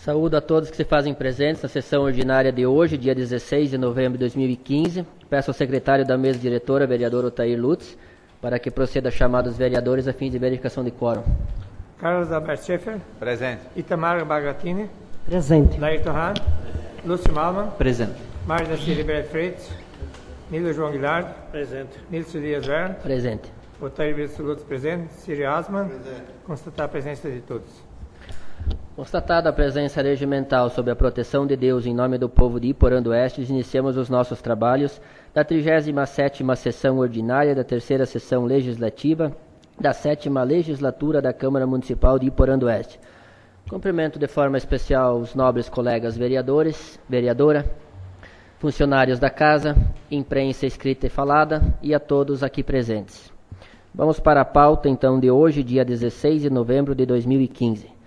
Saúdo a todos que se fazem presentes na sessão ordinária de hoje, dia 16 de novembro de 2015. Peço ao secretário da mesa diretora, vereador Otair Lutz, para que proceda a chamar os vereadores a fim de verificação de quórum. Carlos Alberto Schaeffer. Presente. Itamar Bagatini. Presente. Laírton Hahn. Lúcio Malman. Presente. Marta Ciliberto Freitas. Nilo João Guilherme. Presente. Nilson Dias Verne. Presente. Otair Wilson Lutz presente. Círio Asman. Presente. Constatar a presença de todos. Constatada a presença regimental sob a proteção de Deus em nome do povo de Iporã do Oeste, iniciamos os nossos trabalhos da 37ª sessão ordinária da 3ª sessão legislativa da 7ª legislatura da Câmara Municipal de Iporã do Oeste. Cumprimento de forma especial os nobres colegas vereadores, vereadora, funcionários da casa, imprensa escrita e falada e a todos aqui presentes. Vamos para a pauta então de hoje, dia 16 de novembro de 2015.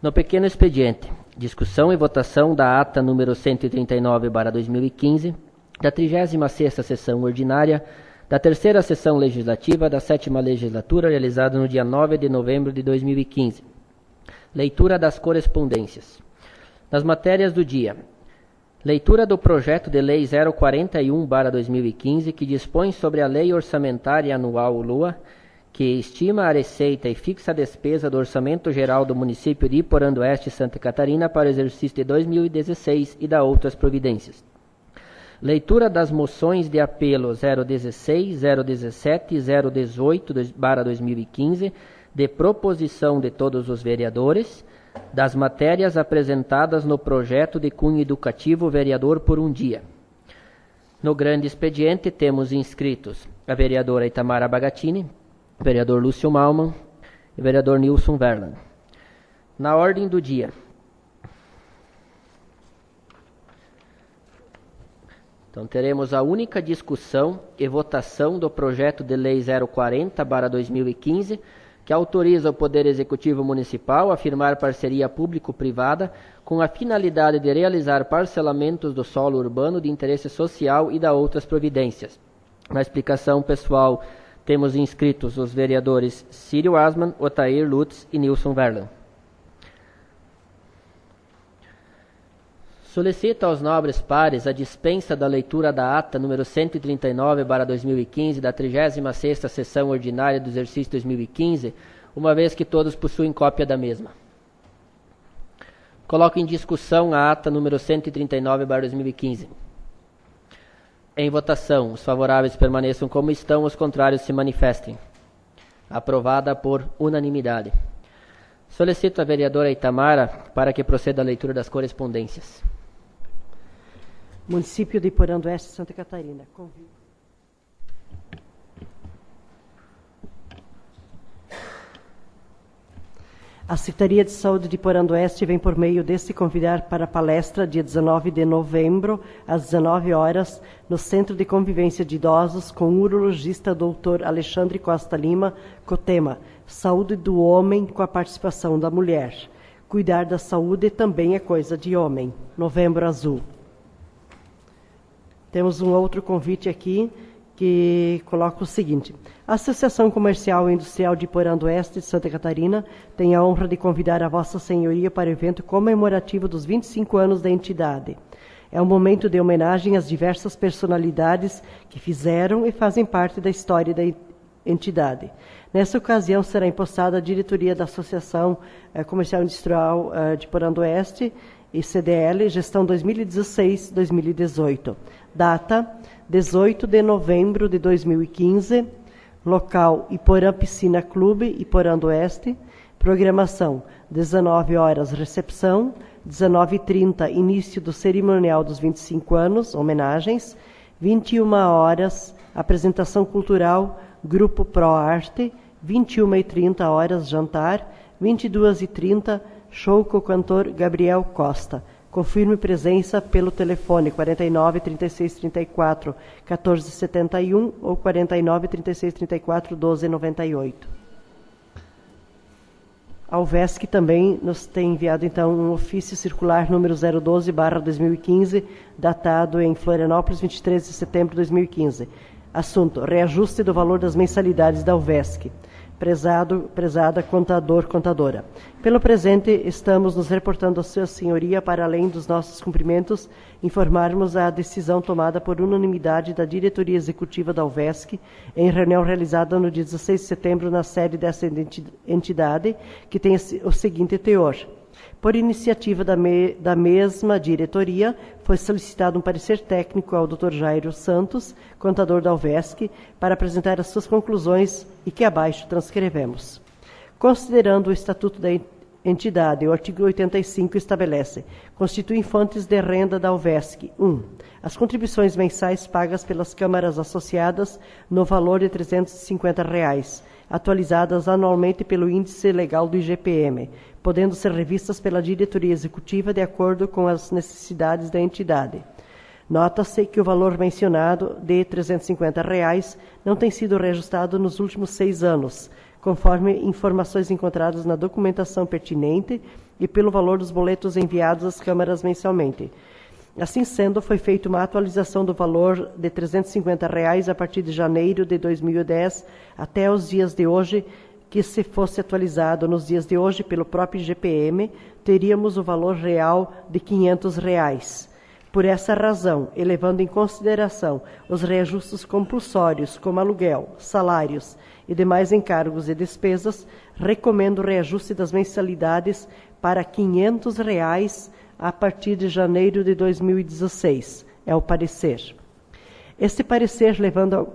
No pequeno expediente, discussão e votação da ata número 139/2015, da 36ª sessão ordinária, da 3ª sessão legislativa da 7ª legislatura, realizada no dia 9 de novembro de 2015. Leitura das correspondências. Nas matérias do dia, leitura do projeto de lei 041/2015, que dispõe sobre a lei orçamentária anual LOA, que estima a receita e fixa a despesa do Orçamento Geral do município de Iporã do Oeste, Santa Catarina, para o exercício de 2016 e da outras providências. Leitura das moções de apelo 016, 017 e 018/2015, de proposição de todos os vereadores, das matérias apresentadas no projeto de cunho educativo vereador por um dia. No grande expediente temos inscritos a vereadora Itamar Bagatini, vereador Lúcio Malman e vereador Nilson Verlan. Na ordem do dia, então teremos a única discussão e votação do projeto de lei 040/2015, que autoriza o Poder Executivo Municipal a firmar parceria público-privada com a finalidade de realizar parcelamentos do solo urbano de interesse social e da outras providências. Na explicação pessoal, temos inscritos os vereadores Círio Asman, Otair Lutz e Nilson Verlan. Solicito aos nobres pares a dispensa da leitura da ata número 139/2015 da 36ª sessão ordinária do exercício 2015, uma vez que todos possuem cópia da mesma. Coloco em discussão a ata número 139/2015. Em votação, os favoráveis permaneçam como estão, os contrários se manifestem. Aprovada por unanimidade. Solicito a vereadora Itamara para que proceda a leitura das correspondências. Município de Iporã do Oeste, Santa Catarina. Convido. A Secretaria de Saúde de Iporã do Oeste vem por meio deste convidar para a palestra dia 19 de novembro, às 19 horas, no Centro de Convivência de Idosos, com o urologista Dr. Alexandre Costa Lima, com o tema Saúde do Homem com a participação da mulher. Cuidar da saúde também é coisa de homem. Novembro Azul. Temos um outro convite aqui, que coloca o seguinte: a Associação Comercial e Industrial de Iporã do Oeste de Santa Catarina tem a honra de convidar a Vossa Senhoria para o evento comemorativo dos 25 anos da entidade. É um momento de homenagem às diversas personalidades que fizeram e fazem parte da história da entidade. Nessa ocasião será empossada a diretoria da Associação Comercial e Industrial de Iporã do Oeste e CDL, gestão 2016-2018. Data 18 de novembro de 2015, local Iporã Piscina Clube, Iporã do Oeste. Programação 19 horas recepção, 19h30 início do cerimonial dos 25 anos, homenagens, 21 horas apresentação cultural, Grupo Pro Arte, 21h30 horas jantar, 22h30 show com o cantor Gabriel Costa. Confirme presença pelo telefone 49 36 34 14 71 ou 49 36 34 12 98. A UVESC também nos tem enviado então um ofício circular número 012/2015, datado em Florianópolis, 23 de setembro de 2015. Assunto: reajuste do valor das mensalidades da UVESC. prezada contador, contadora. Pelo presente, estamos nos reportando a Sua Senhoria para, além dos nossos cumprimentos, informarmos a decisão tomada por unanimidade da diretoria executiva da UVESC em reunião realizada no dia 16 de setembro na sede dessa entidade, que tem o seguinte teor. Por iniciativa da mesma diretoria, foi solicitado um parecer técnico ao Dr. Jairo Santos, contador da UVESC, para apresentar as suas conclusões e que abaixo transcrevemos. Considerando o Estatuto da entidade, o artigo 85 estabelece: constituem fontes de renda da UVESC. 1. As contribuições mensais pagas pelas câmaras associadas no valor de R$ 350, atualizadas anualmente pelo índice legal do IGPM, podendo ser revistas pela diretoria executiva de acordo com as necessidades da entidade. Nota-se que o valor mencionado de R$ 350 não tem sido reajustado nos últimos 6 anos, conforme informações encontradas na documentação pertinente e pelo valor dos boletos enviados às câmaras mensalmente. Assim sendo, foi feita uma atualização do valor de R$ 350 a partir de janeiro de 2010 até os dias de hoje, que se fosse atualizado nos dias de hoje pelo próprio IGPM, teríamos o valor real de R$ 500. Por essa razão, e levando em consideração os reajustes compulsórios, como aluguel, salários e demais encargos e despesas, recomendo o reajuste das mensalidades para R$ 500 a partir de janeiro de 2016. É o parecer. Este parecer, levado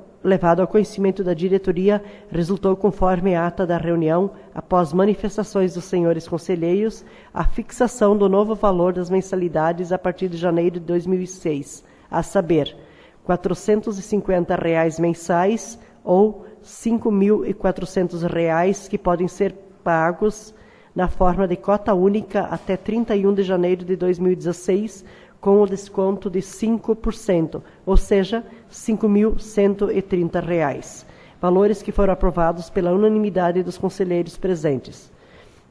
ao conhecimento da diretoria, resultou conforme a ata da reunião, após manifestações dos senhores conselheiros, a fixação do novo valor das mensalidades a partir de janeiro de 2006, a saber, R$ 450 mensais ou R$ 5.400 que podem ser pagos na forma de cota única até 31 de janeiro de 2016, com o desconto de 5%, ou seja, R$ 5.130. Valores que foram aprovados pela unanimidade dos conselheiros presentes.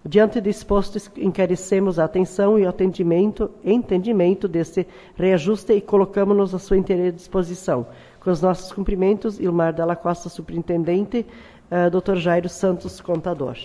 Diante do exposto, encarecemos a atenção e o entendimento deste reajuste e colocamos-nos à sua inteira disposição. Com os nossos cumprimentos, Ilmar Dalla Costa, superintendente, Dr. Jairo Santos, contador.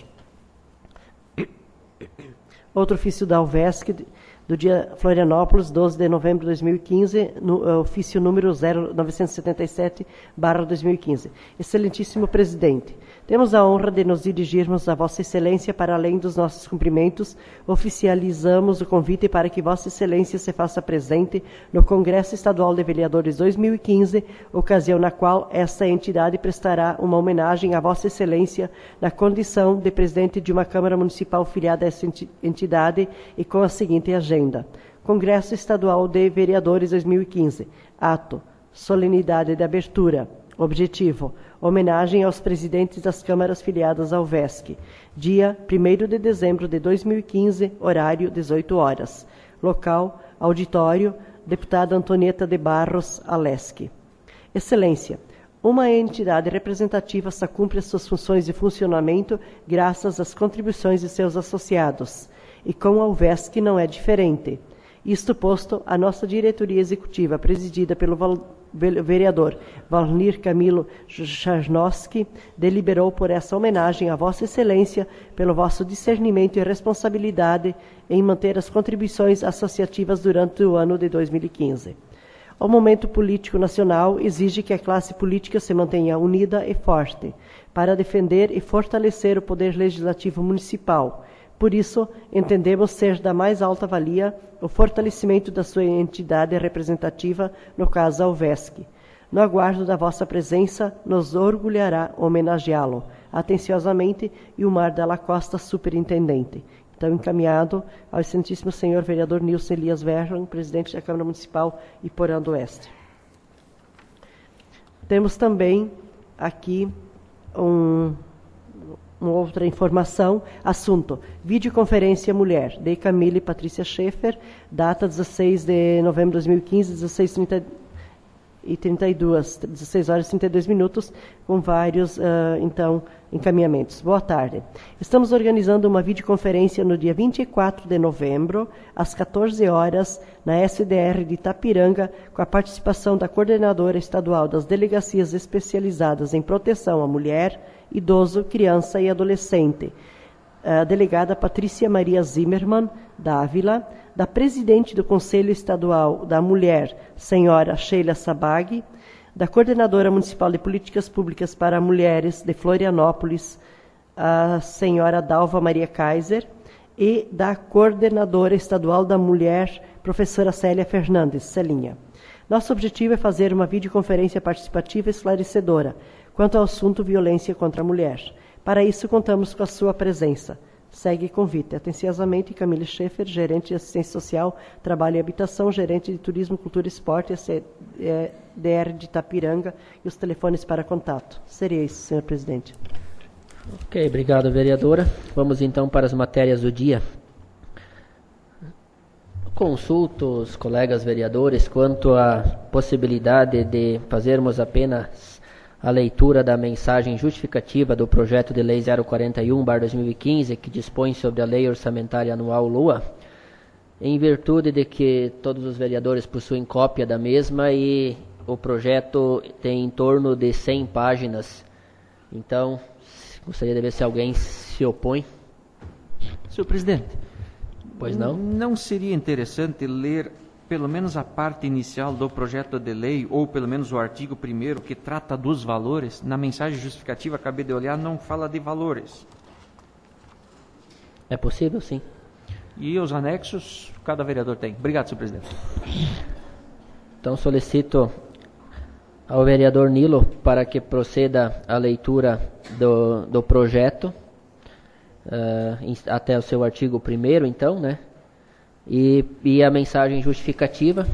Outro ofício da UVESC, do dia Florianópolis, 12 de novembro de 2015, ofício número 0977/2015. Excelentíssimo presidente, temos a honra de nos dirigirmos a Vossa Excelência para, além dos nossos cumprimentos, oficializamos o convite para que Vossa Excelência se faça presente no Congresso Estadual de Vereadores 2015, ocasião na qual essa entidade prestará uma homenagem a Vossa Excelência na condição de presidente de uma Câmara Municipal filiada a essa entidade e com a seguinte agenda: Congresso Estadual de Vereadores 2015. Ato: solenidade de abertura. Objetivo: homenagem aos presidentes das câmaras filiadas ao UVESC. Dia 1º de dezembro de 2015, horário 18 horas. Local: auditório, deputada Antonieta de Barros Aleschi. Excelência, uma entidade representativa só cumpre as suas funções de funcionamento graças às contribuições de seus associados. E com a UVESC não é diferente. Isto posto, a nossa diretoria executiva, presidida pelo vereador Valnir Camilo Charnoski, deliberou por essa homenagem a Vossa Excelência pelo vosso discernimento e responsabilidade em manter as contribuições associativas durante o ano de 2015. O momento político nacional exige que a classe política se mantenha unida e forte para defender e fortalecer o poder legislativo municipal. Por isso, entendemos ser da mais alta valia o fortalecimento da sua entidade representativa, no caso a UVESC. No aguardo da vossa presença, nos orgulhará homenageá-lo. Atenciosamente, Ilmar Dalla Costa, superintendente. Então, encaminhado ao excelentíssimo senhor vereador Nilson Elias Verlan, presidente da Câmara Municipal Iporã do Oeste. Temos também aqui uma outra informação, assunto: videoconferência mulher, de Camille Patrícia Schaeffer, data 16 de novembro de 2015, 16h30 16 horas e 32 minutos, com vários, então, encaminhamentos. Boa tarde. Estamos organizando uma videoconferência no dia 24 de novembro, às 14 horas, na SDR de Itapiranga, com a participação da coordenadora estadual das delegacias especializadas em proteção à mulher, idoso, criança e adolescente, a delegada Patrícia Maria Zimmermann Dávila, da presidente do Conselho Estadual da Mulher, senhora Sheila Sabag, da coordenadora municipal de políticas públicas para mulheres de Florianópolis, a senhora Dalva Maria Kaiser, e da coordenadora estadual da mulher, professora Célia Fernandes, Celinha. Nosso objetivo é fazer uma videoconferência participativa e esclarecedora quanto ao assunto violência contra a mulher. Para isso, contamos com a sua presença. Segue convite. Atenciosamente, Camille Schaefer, gerente de assistência social, trabalho e habitação, gerente de turismo, cultura e esporte, DR de Itapiranga, e os telefones para contato. Seria isso, senhor presidente. Ok, obrigado, vereadora. Vamos então para as matérias do dia. Consulto os colegas vereadores quanto à possibilidade de fazermos apenas a leitura da mensagem justificativa do projeto de lei 041/2015, que dispõe sobre a lei orçamentária anual LOA, em virtude de que todos os vereadores possuem cópia da mesma e o projeto tem em torno de 100 páginas. Então, gostaria de ver se alguém se opõe. Senhor presidente, Pois não? Não seria interessante ler pelo menos a parte inicial do projeto de lei, ou pelo menos o artigo 1º, que trata dos valores? Na mensagem justificativa, acabei de olhar, não fala de valores. É possível, sim. E os anexos, cada vereador tem. Obrigado, senhor presidente. Então solicito ao vereador Nilo para que proceda a leitura do projeto, até o seu artigo 1º, então, né? E a mensagem justificativa.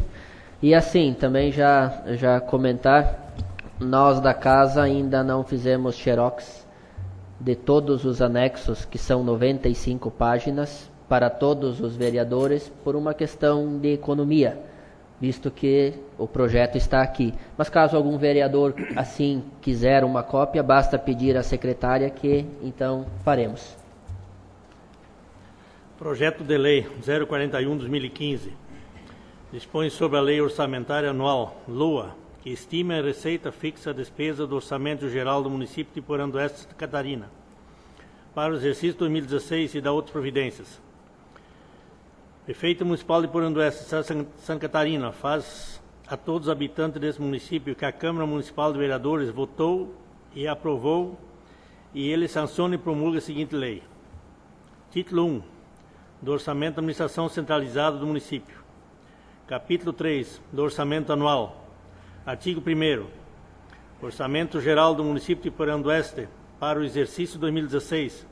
E assim, também já comentar, nós da casa ainda não fizemos xerox de todos os anexos, que são 95 páginas, para todos os vereadores, por uma questão de economia, visto que o projeto está aqui. Mas caso algum vereador assim quiser uma cópia, basta pedir à secretária que então faremos. Projeto de Lei 041/2015 dispõe sobre a Lei Orçamentária Anual, LOA, que estima a receita fixa a despesa do Orçamento Geral do município de Iporã do Oeste, Santa Catarina, para o exercício 2016 e da outras providências. Prefeito Municipal de Iporã do Oeste, Santa Catarina, faz a todos os habitantes desse município que a Câmara Municipal de Vereadores votou e aprovou, e ele sanciona e promulga a seguinte lei. Título 1. Do Orçamento da Administração Centralizada do Município. Capítulo 3 do Orçamento Anual. Artigo 1º. Orçamento Geral do Município de Iporã do Oeste para o exercício 2016,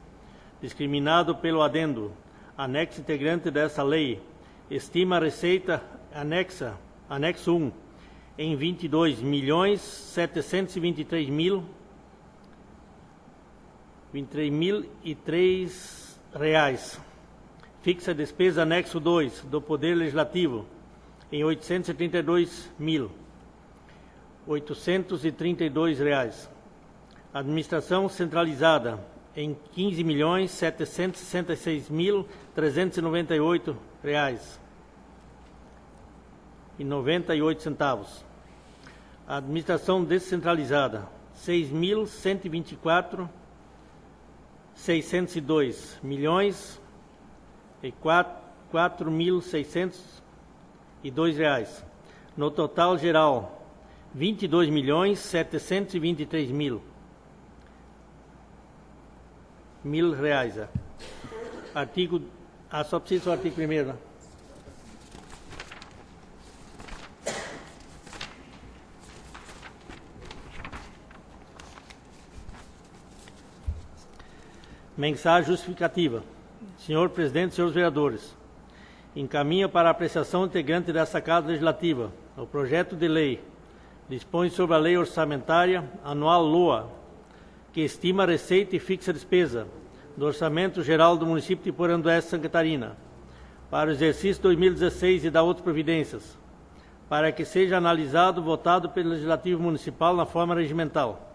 discriminado pelo adendo, anexo integrante dessa lei, estima a receita anexo 1, em 22.723.003 reais. Fixa a despesa anexo 2 do Poder Legislativo em R$ 872.832 reais. Administração centralizada em R$ 15.766.398 reais e 98 centavos. Administração descentralizada R$ 6.124.602 milhões e 4.602 reais. No total geral, 22.723.000 reais. Artigo, só preciso do artigo 1º, né? Mensagem justificativa. Senhor presidente, senhores vereadores, encaminha para a apreciação integrante desta Casa Legislativa o projeto de lei dispõe sobre a Lei Orçamentária Anual LOA, que estima a receita e fixa a despesa do Orçamento Geral do município de Iporã do Oeste, Santa Catarina, para o exercício 2016 e da outras providências. para que seja analisado e votado pelo Legislativo Municipal na forma regimental.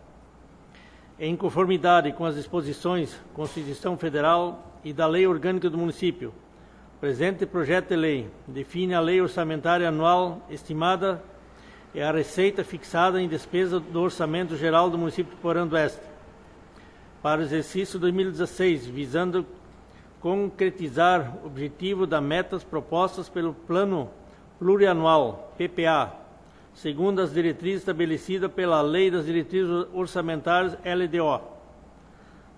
Em conformidade com as disposições da Constituição Federal e da Lei Orgânica do Município, o presente projeto de lei define a lei orçamentária anual estimada e a receita fixada em despesa do Orçamento Geral do Município de Porã do Oeste para o exercício 2016, visando concretizar o objetivo das metas propostas pelo Plano Plurianual, PPA, segundo as diretrizes estabelecidas pela Lei das Diretrizes Orçamentárias, LDO.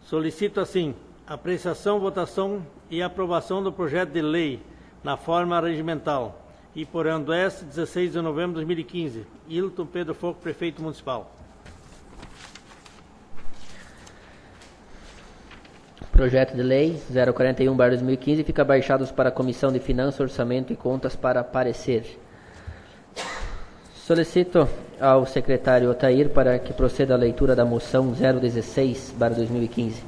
Solicito, assim, apreciação, votação e aprovação do projeto de lei na forma regimental. Iporã do Oeste, 16 de novembro de 2015. Hilton Pedro Foco, Prefeito Municipal. Projeto de lei 041/2015 fica baixados para a Comissão de Finanças, Orçamento e Contas para parecer. Solicito ao secretário Otair para que proceda a leitura da moção 016/2015.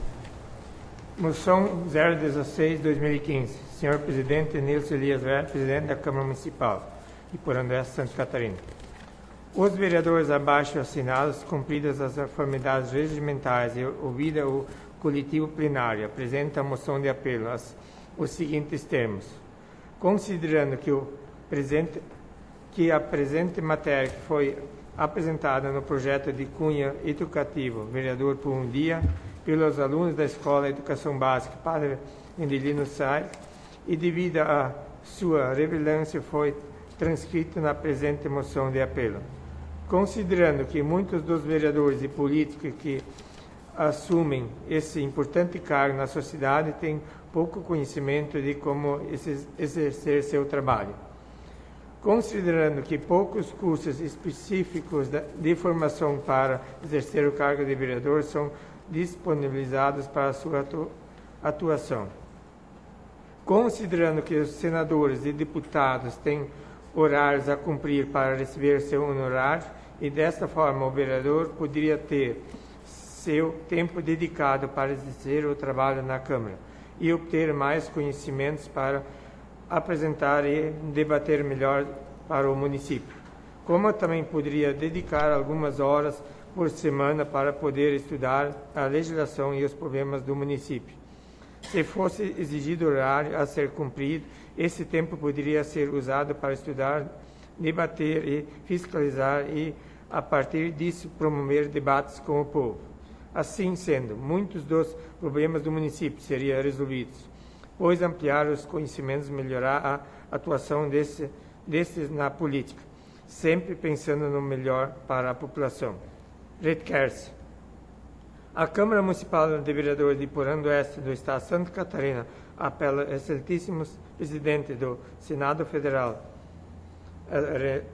Moção 016/2015. Senhor Presidente Nilson Elias Velho, Presidente da Câmara Municipal de Porã do Oeste, Santa Catarina. Os vereadores abaixo assinados, cumpridas as formalidades regimentais e ouvida o coletivo plenário, apresenta a moção de apelo os seguintes termos. Considerando que a presente matéria que foi apresentada no projeto de cunho educativo, vereador por um dia, pelos alunos da Escola de Educação Básica Padre Endelino Sai, e devido à sua relevância foi transcrito na presente moção de apelo. Considerando que muitos dos vereadores e políticos que assumem esse importante cargo na sociedade têm pouco conhecimento de como exercer seu trabalho. Considerando que poucos cursos específicos de formação para exercer o cargo de vereador são disponibilizados para a sua atuação. Considerando que os senadores e deputados têm horários a cumprir para receber seu honorário e desta forma o vereador poderia ter seu tempo dedicado para exercer o trabalho na Câmara e obter mais conhecimentos para apresentar e debater melhor para o município. Como também poderia dedicar algumas horas por semana para poder estudar a legislação e os problemas do município. Se fosse exigido horário a ser cumprido, esse tempo poderia ser usado para estudar, debater e fiscalizar e, a partir disso, promover debates com o povo. Assim sendo, muitos dos problemas do município seriam resolvidos, pois ampliar os conhecimentos, melhorar a atuação desses na política, sempre pensando no melhor para a população. Requer-se. A Câmara Municipal de Vereadores de Porã do Oeste do Estado de Santa Catarina apela ao excelentíssimo Presidente do Senado Federal,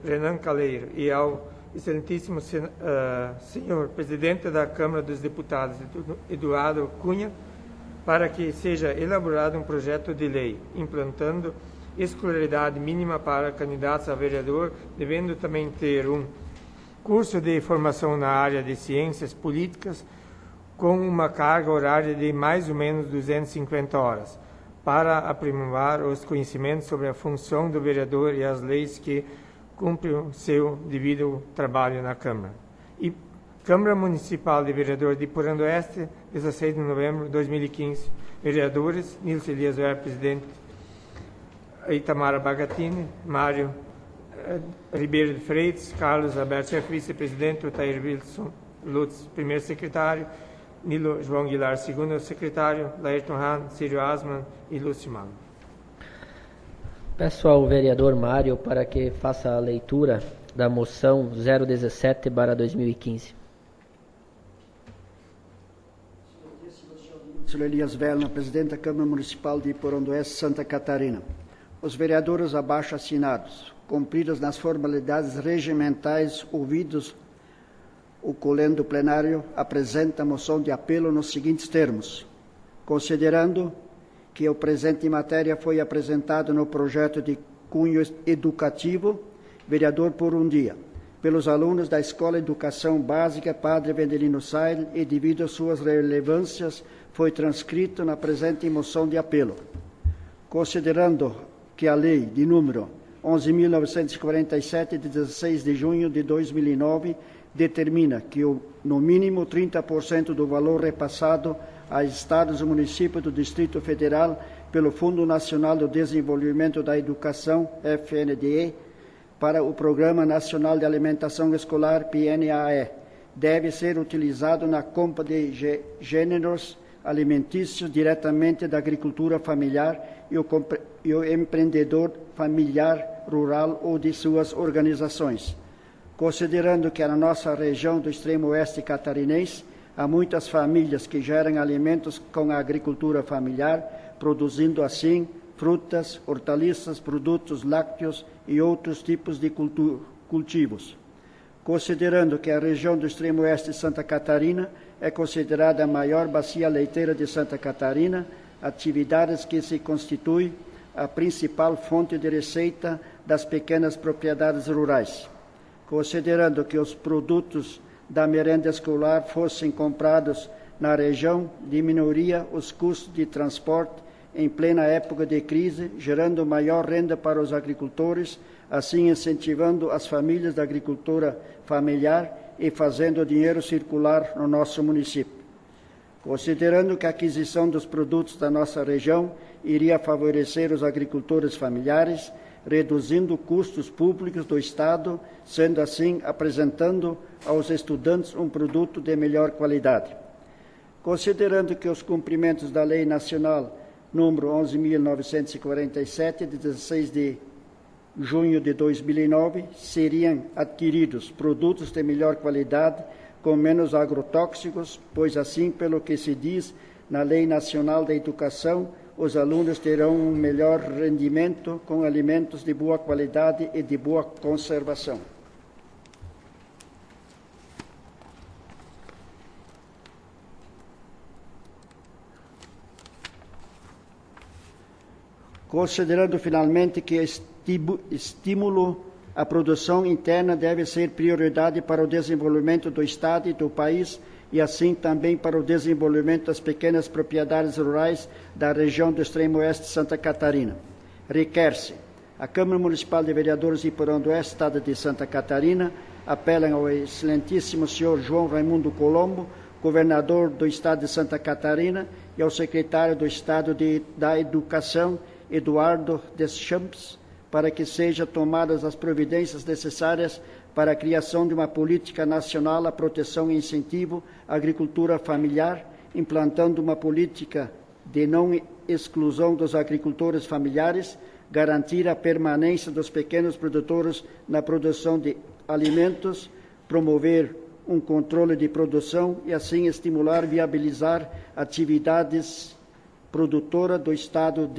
Renan Calheiro, e ao excelentíssimo Senhor Presidente da Câmara dos Deputados, Eduardo Cunha, para que seja elaborado um projeto de lei implantando escolaridade mínima para candidatos a vereador, devendo também ter um curso de formação na área de ciências políticas com uma carga horária de mais ou menos 250 horas, para aprimorar os conhecimentos sobre a função do vereador e as leis que cumprem o seu devido trabalho na Câmara. E Câmara Municipal de Vereadores de Porã do Oeste, 16 de novembro de 2015. Vereadores: Nilson Elias Velho, Presidente; Itamara Bagatini, Mário Ribeiro de Freitas, Carlos Alberto, Vice-Presidente; Otair Wilson Lutz, Primeiro Secretário; Nilo João Guilar, Segundo Secretário; Laerton Hahn, Círio Asman e Lúcio Malo. Peço ao vereador Mário para que faça a leitura da moção 017/2015. Nilson Elias Velho, Presidente da Câmara Municipal de Porã do Oeste, Santa Catarina. Os vereadores abaixo assinados, cumpridas nas formalidades regimentais ouvidos o colendo plenário, apresenta a moção de apelo nos seguintes termos: considerando que o presente matéria foi apresentado no projeto de cunho educativo, vereador por um dia, pelos alunos da Escola de Educação Básica Padre Vendelino Sail e, devido às suas relevâncias, foi transcrito na presente moção de apelo. Considerando que a lei de número 11.947, de 16 de junho de 2009, determina que, no mínimo, 30% do valor repassado a estados e municípios do Distrito Federal pelo Fundo Nacional do Desenvolvimento da Educação, FNDE, para o Programa Nacional de Alimentação Escolar, PNAE, deve ser utilizado na compra de gêneros alimentícios diretamente da agricultura familiar e o empreendedor familiar rural ou de suas organizações. Considerando que na nossa região do extremo oeste catarinense há muitas famílias que geram alimentos com a agricultura familiar, produzindo assim frutas, hortaliças, produtos lácteos e outros tipos de cultivos. Considerando que a região do extremo oeste de Santa Catarina é considerada a maior bacia leiteira de Santa Catarina, atividades que se constituem a principal fonte de receita das pequenas propriedades rurais. Considerando que os produtos da merenda escolar fossem comprados na região, diminuiria os custos de transporte em plena época de crise, gerando maior renda para os agricultores, assim incentivando as famílias da agricultura familiar e fazendo o dinheiro circular no nosso município. Considerando que a aquisição dos produtos da nossa região iria favorecer os agricultores familiares, reduzindo custos públicos do Estado, sendo assim apresentando aos estudantes um produto de melhor qualidade. Considerando que os cumprimentos da Lei Nacional número 11.947, de 16 de junho de 2009, seriam adquiridos produtos de melhor qualidade, com menos agrotóxicos, pois assim, pelo que se diz na Lei Nacional da Educação, os alunos terão um melhor rendimento com alimentos de boa qualidade e de boa conservação. Considerando finalmente que estímulo à produção interna deve ser prioridade para o desenvolvimento do Estado e do país e assim também para o desenvolvimento das pequenas propriedades rurais da região do extremo oeste de Santa Catarina. Requer-se a Câmara Municipal de Vereadores de Iporã do Oeste, Estado de Santa Catarina, apelam ao excelentíssimo senhor João Raimundo Colombo, governador do Estado de Santa Catarina, e ao secretário do Estado da Educação, Eduardo Deschamps, para que sejam tomadas as providências necessárias para a criação de uma política nacional à proteção e incentivo à agricultura familiar, implantando uma política de não exclusão dos agricultores familiares, garantir a permanência dos pequenos produtores na produção de alimentos, promover um controle de produção e assim estimular e viabilizar atividades produtoras do Estado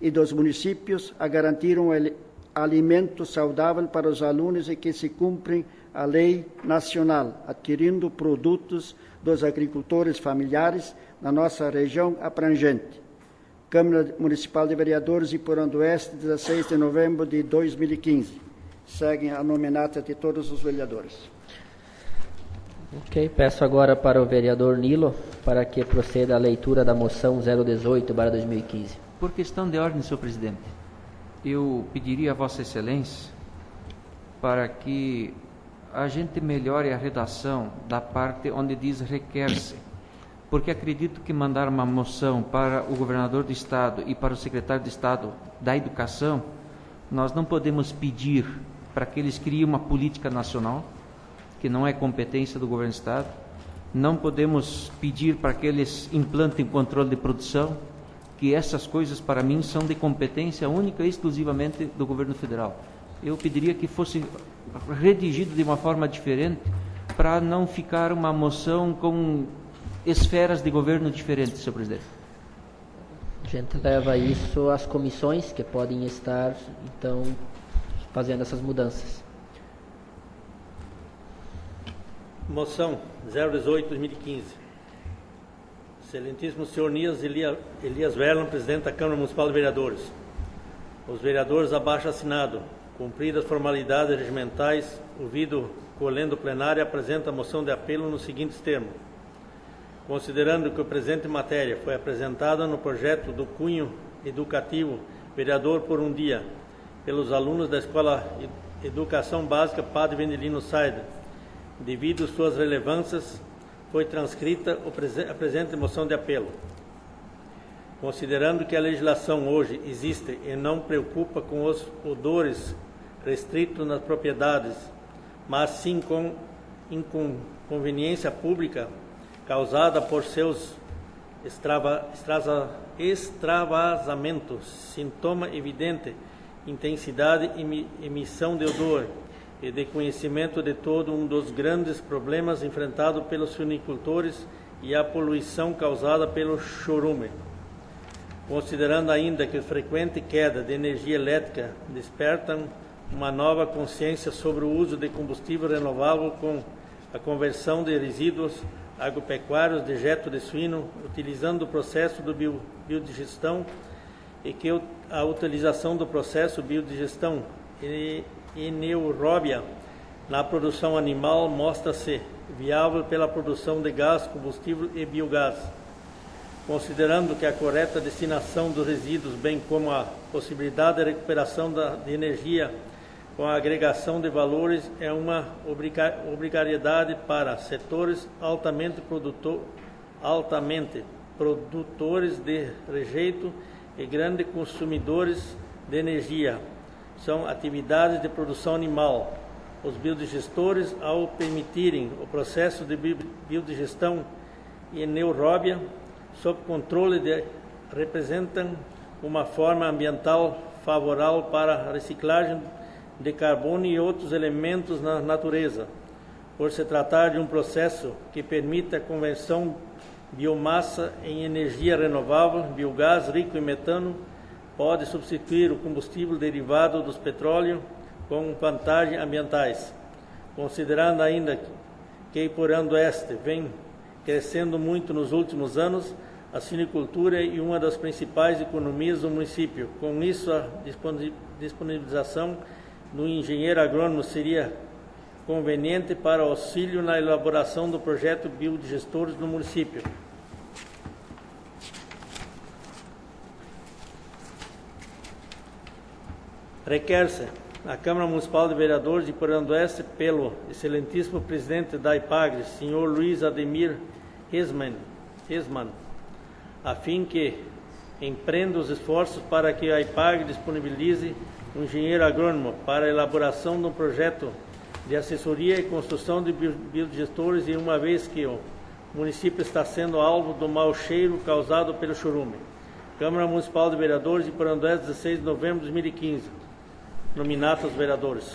e dos municípios, a garantir um alimento saudável para os alunos e que se cumprem a lei nacional, adquirindo produtos dos agricultores familiares na nossa região abrangente. Câmara Municipal de Vereadores de Iporã do Oeste, 16 de novembro de 2015. Seguem a nominata de todos os vereadores. Ok, peço agora para o vereador Nilo para que proceda a leitura da moção 018/2015. Por questão de ordem, senhor presidente, eu pediria a Vossa Excelência para que a gente melhore a redação da parte onde diz requer-se, porque acredito que mandar uma moção para o governador do Estado e para o secretário de Estado da Educação, nós não podemos pedir para que eles criem uma política nacional, que não é competência do governo do Estado, não podemos pedir para que eles implantem controle de produção, que essas coisas para mim são de competência única e exclusivamente do governo federal. Eu pediria que fosse redigido de uma forma diferente para não ficar uma moção com esferas de governo diferentes, senhor presidente. A gente leva isso às comissões que podem estar, então, fazendo essas mudanças. Moção 018/2015. Excelentíssimo senhor Elias Verlan, presidente da Câmara Municipal de Vereadores. Os vereadores abaixo assinado, cumpridas as formalidades regimentais, ouvido colhendo plenária, apresenta a moção de apelo nos seguintes termos. Considerando que a presente matéria foi apresentada no projeto do cunho educativo Vereador por um Dia, pelos alunos da Escola Educação Básica Padre Vendelino Saida. Devido às suas relevâncias, foi transcrita a presente moção de apelo. Considerando que a legislação hoje existe e não preocupa com os odores restritos nas propriedades, mas sim com inconveniência pública causada por seus extravasamentos, sintoma evidente, intensidade e emissão de odor, e de conhecimento de todo um dos grandes problemas enfrentados pelos suinicultores e a poluição causada pelo chorume. Considerando ainda que a frequente queda de energia elétrica despertam uma nova consciência sobre o uso de combustível renovável com a conversão de resíduos agropecuários, dejeto de suíno, utilizando o processo de biodigestão, e que a utilização do processo biodigestão anaeróbia na produção animal mostra-se viável pela produção de gás, combustível e biogás. Considerando que a correta destinação dos resíduos, bem como a possibilidade de recuperação de energia com a agregação de valores, é uma obrigatoriedade para setores altamente produtores de rejeito e grandes consumidores de energia. São atividades de produção animal. Os biodigestores, ao permitirem o processo de biodigestão anaeróbia sob controle, representam uma forma ambiental favorável para a reciclagem de carbono e outros elementos na natureza, por se tratar de um processo que permite a conversão de biomassa em energia renovável. Biogás rico em metano pode substituir o combustível derivado dos petróleos com vantagens ambientais. Considerando ainda que Iporã do Oeste vem crescendo muito nos últimos anos, a suinicultura é uma das principais economias do município. Com isso, a disponibilização do engenheiro agrônomo seria conveniente para auxílio na elaboração do projeto biodigestores no município. Requer-se a Câmara Municipal de Vereadores de Iporã do Oeste, pelo excelentíssimo presidente da IPAGRE, senhor Luiz Ademir Hesman, a fim que empreenda os esforços para que a IPAGRE disponibilize um engenheiro agrônomo para a elaboração de um projeto de assessoria e construção de biodigestores, e uma vez que o município está sendo alvo do mau cheiro causado pelo chorume. Câmara Municipal de Vereadores de Iporã do Oeste, 16 de novembro de 2015. Nominato aos vereadores.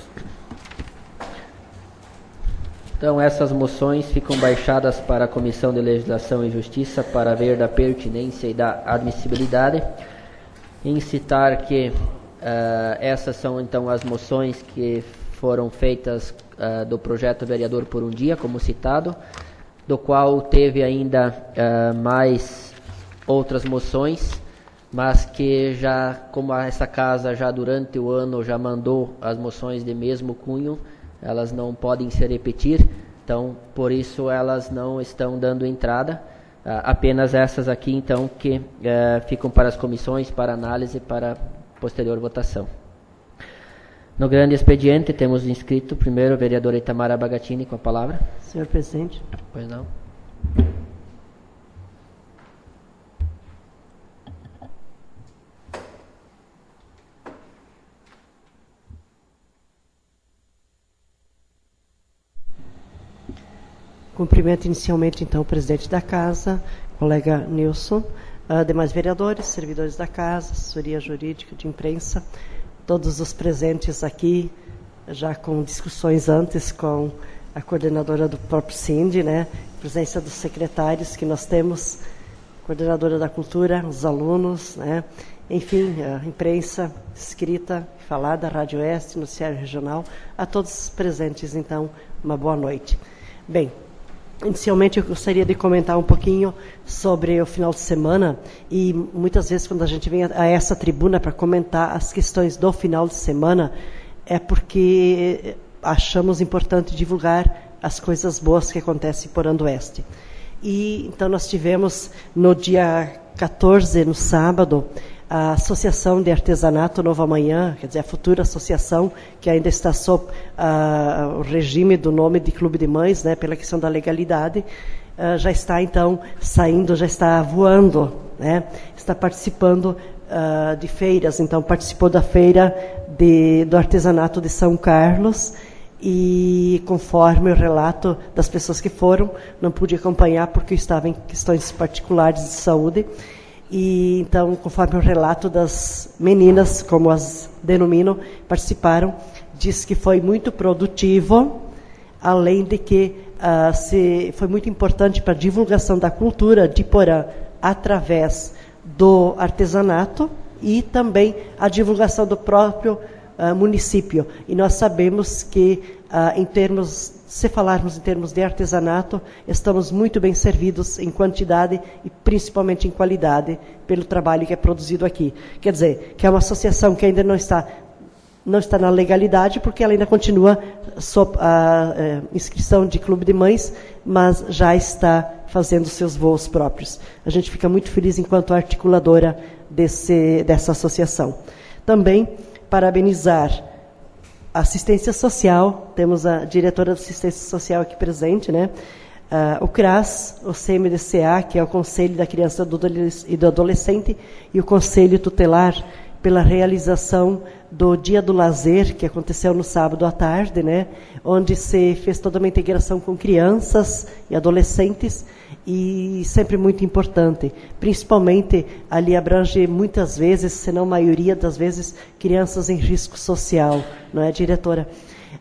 Então, essas moções ficam baixadas para a Comissão de Legislação e Justiça para ver da pertinência e da admissibilidade. Incitar que essas são, então, as moções que foram feitas do projeto vereador por um dia, como citado, do qual teve ainda mais outras moções, mas que já, como essa casa já durante o ano já mandou as moções de mesmo cunho, elas não podem se repetir, então por isso elas não estão dando entrada, apenas essas aqui então que ficam para as comissões, para análise e para posterior votação. No grande expediente temos inscrito primeiro o vereador Itamar Abagatini com a palavra. Senhor presidente. Pois não. Cumprimento inicialmente, então, o presidente da Casa, colega Nilson, demais vereadores, servidores da Casa, assessoria jurídica de imprensa, todos os presentes aqui, já com discussões antes com a coordenadora do próprio Cindy, né, presença dos secretários que nós temos, coordenadora da Cultura, os alunos, né, enfim, a imprensa escrita, falada, Rádio Oeste, noticiário regional, a todos os presentes, então, uma boa noite. Bem, inicialmente eu gostaria de comentar um pouquinho sobre o final de semana, e muitas vezes quando a gente vem a essa tribuna para comentar as questões do final de semana, é porque achamos importante divulgar as coisas boas que acontecem em Iporã do Oeste. E então nós tivemos no dia 14, no sábado, a Associação de Artesanato Novo Amanhã, quer dizer, a futura associação, que ainda está sob o regime do nome de Clube de Mães, né, pela questão da legalidade, já está, então, saindo, já está voando, né, está participando de feiras. Então, participou da feira do artesanato de São Carlos, e, conforme o relato das pessoas que foram, não pude acompanhar porque eu estava em questões particulares de saúde. E então, conforme o relato das meninas, como as denomino, participaram, diz que foi muito produtivo, além de que foi muito importante para a divulgação da cultura de Porã através do artesanato e também a divulgação do próprio município. E nós sabemos que, se falarmos em termos de artesanato, estamos muito bem servidos em quantidade e principalmente em qualidade pelo trabalho que é produzido aqui. Quer dizer, que é uma associação que ainda não está na legalidade, porque ela ainda continua sob a inscrição de Clube de Mães, mas já está fazendo seus voos próprios. A gente fica muito feliz enquanto articuladora dessa associação. Também parabenizar a assistência social, temos a diretora de assistência social aqui presente, né? O CRAS, o CMDCA, que é o Conselho da Criança e do Adolescente, e o Conselho Tutelar, pela realização do Dia do Lazer, que aconteceu no sábado à tarde, né? Onde se fez toda uma integração com crianças e adolescentes, e sempre muito importante. Principalmente, ali abrange muitas vezes, se não a maioria das vezes, crianças em risco social, não é, diretora?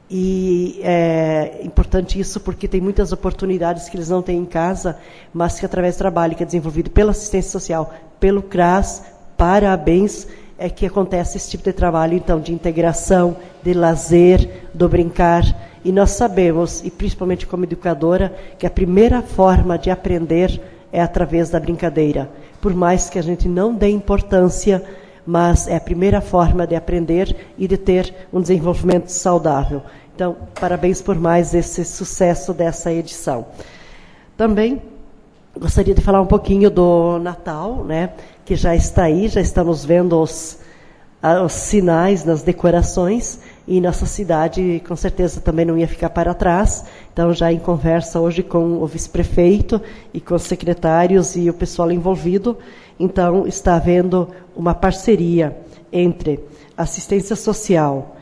E é importante isso porque tem muitas oportunidades que eles não têm em casa, mas que através do trabalho que é desenvolvido pela assistência social, pelo CRAS, parabéns, é que acontece esse tipo de trabalho, então, de integração, de lazer, do brincar. E nós sabemos, e principalmente como educadora, que a primeira forma de aprender é através da brincadeira. Por mais que a gente não dê importância, mas é a primeira forma de aprender e de ter um desenvolvimento saudável. Então, parabéns por mais esse sucesso dessa edição. Também gostaria de falar um pouquinho do Natal, né, que já está aí, já estamos vendo os sinais nas decorações, e nossa cidade, com certeza, também não ia ficar para trás. Então, já em conversa hoje com o vice-prefeito e com os secretários e o pessoal envolvido, então, está havendo uma parceria entre assistência social,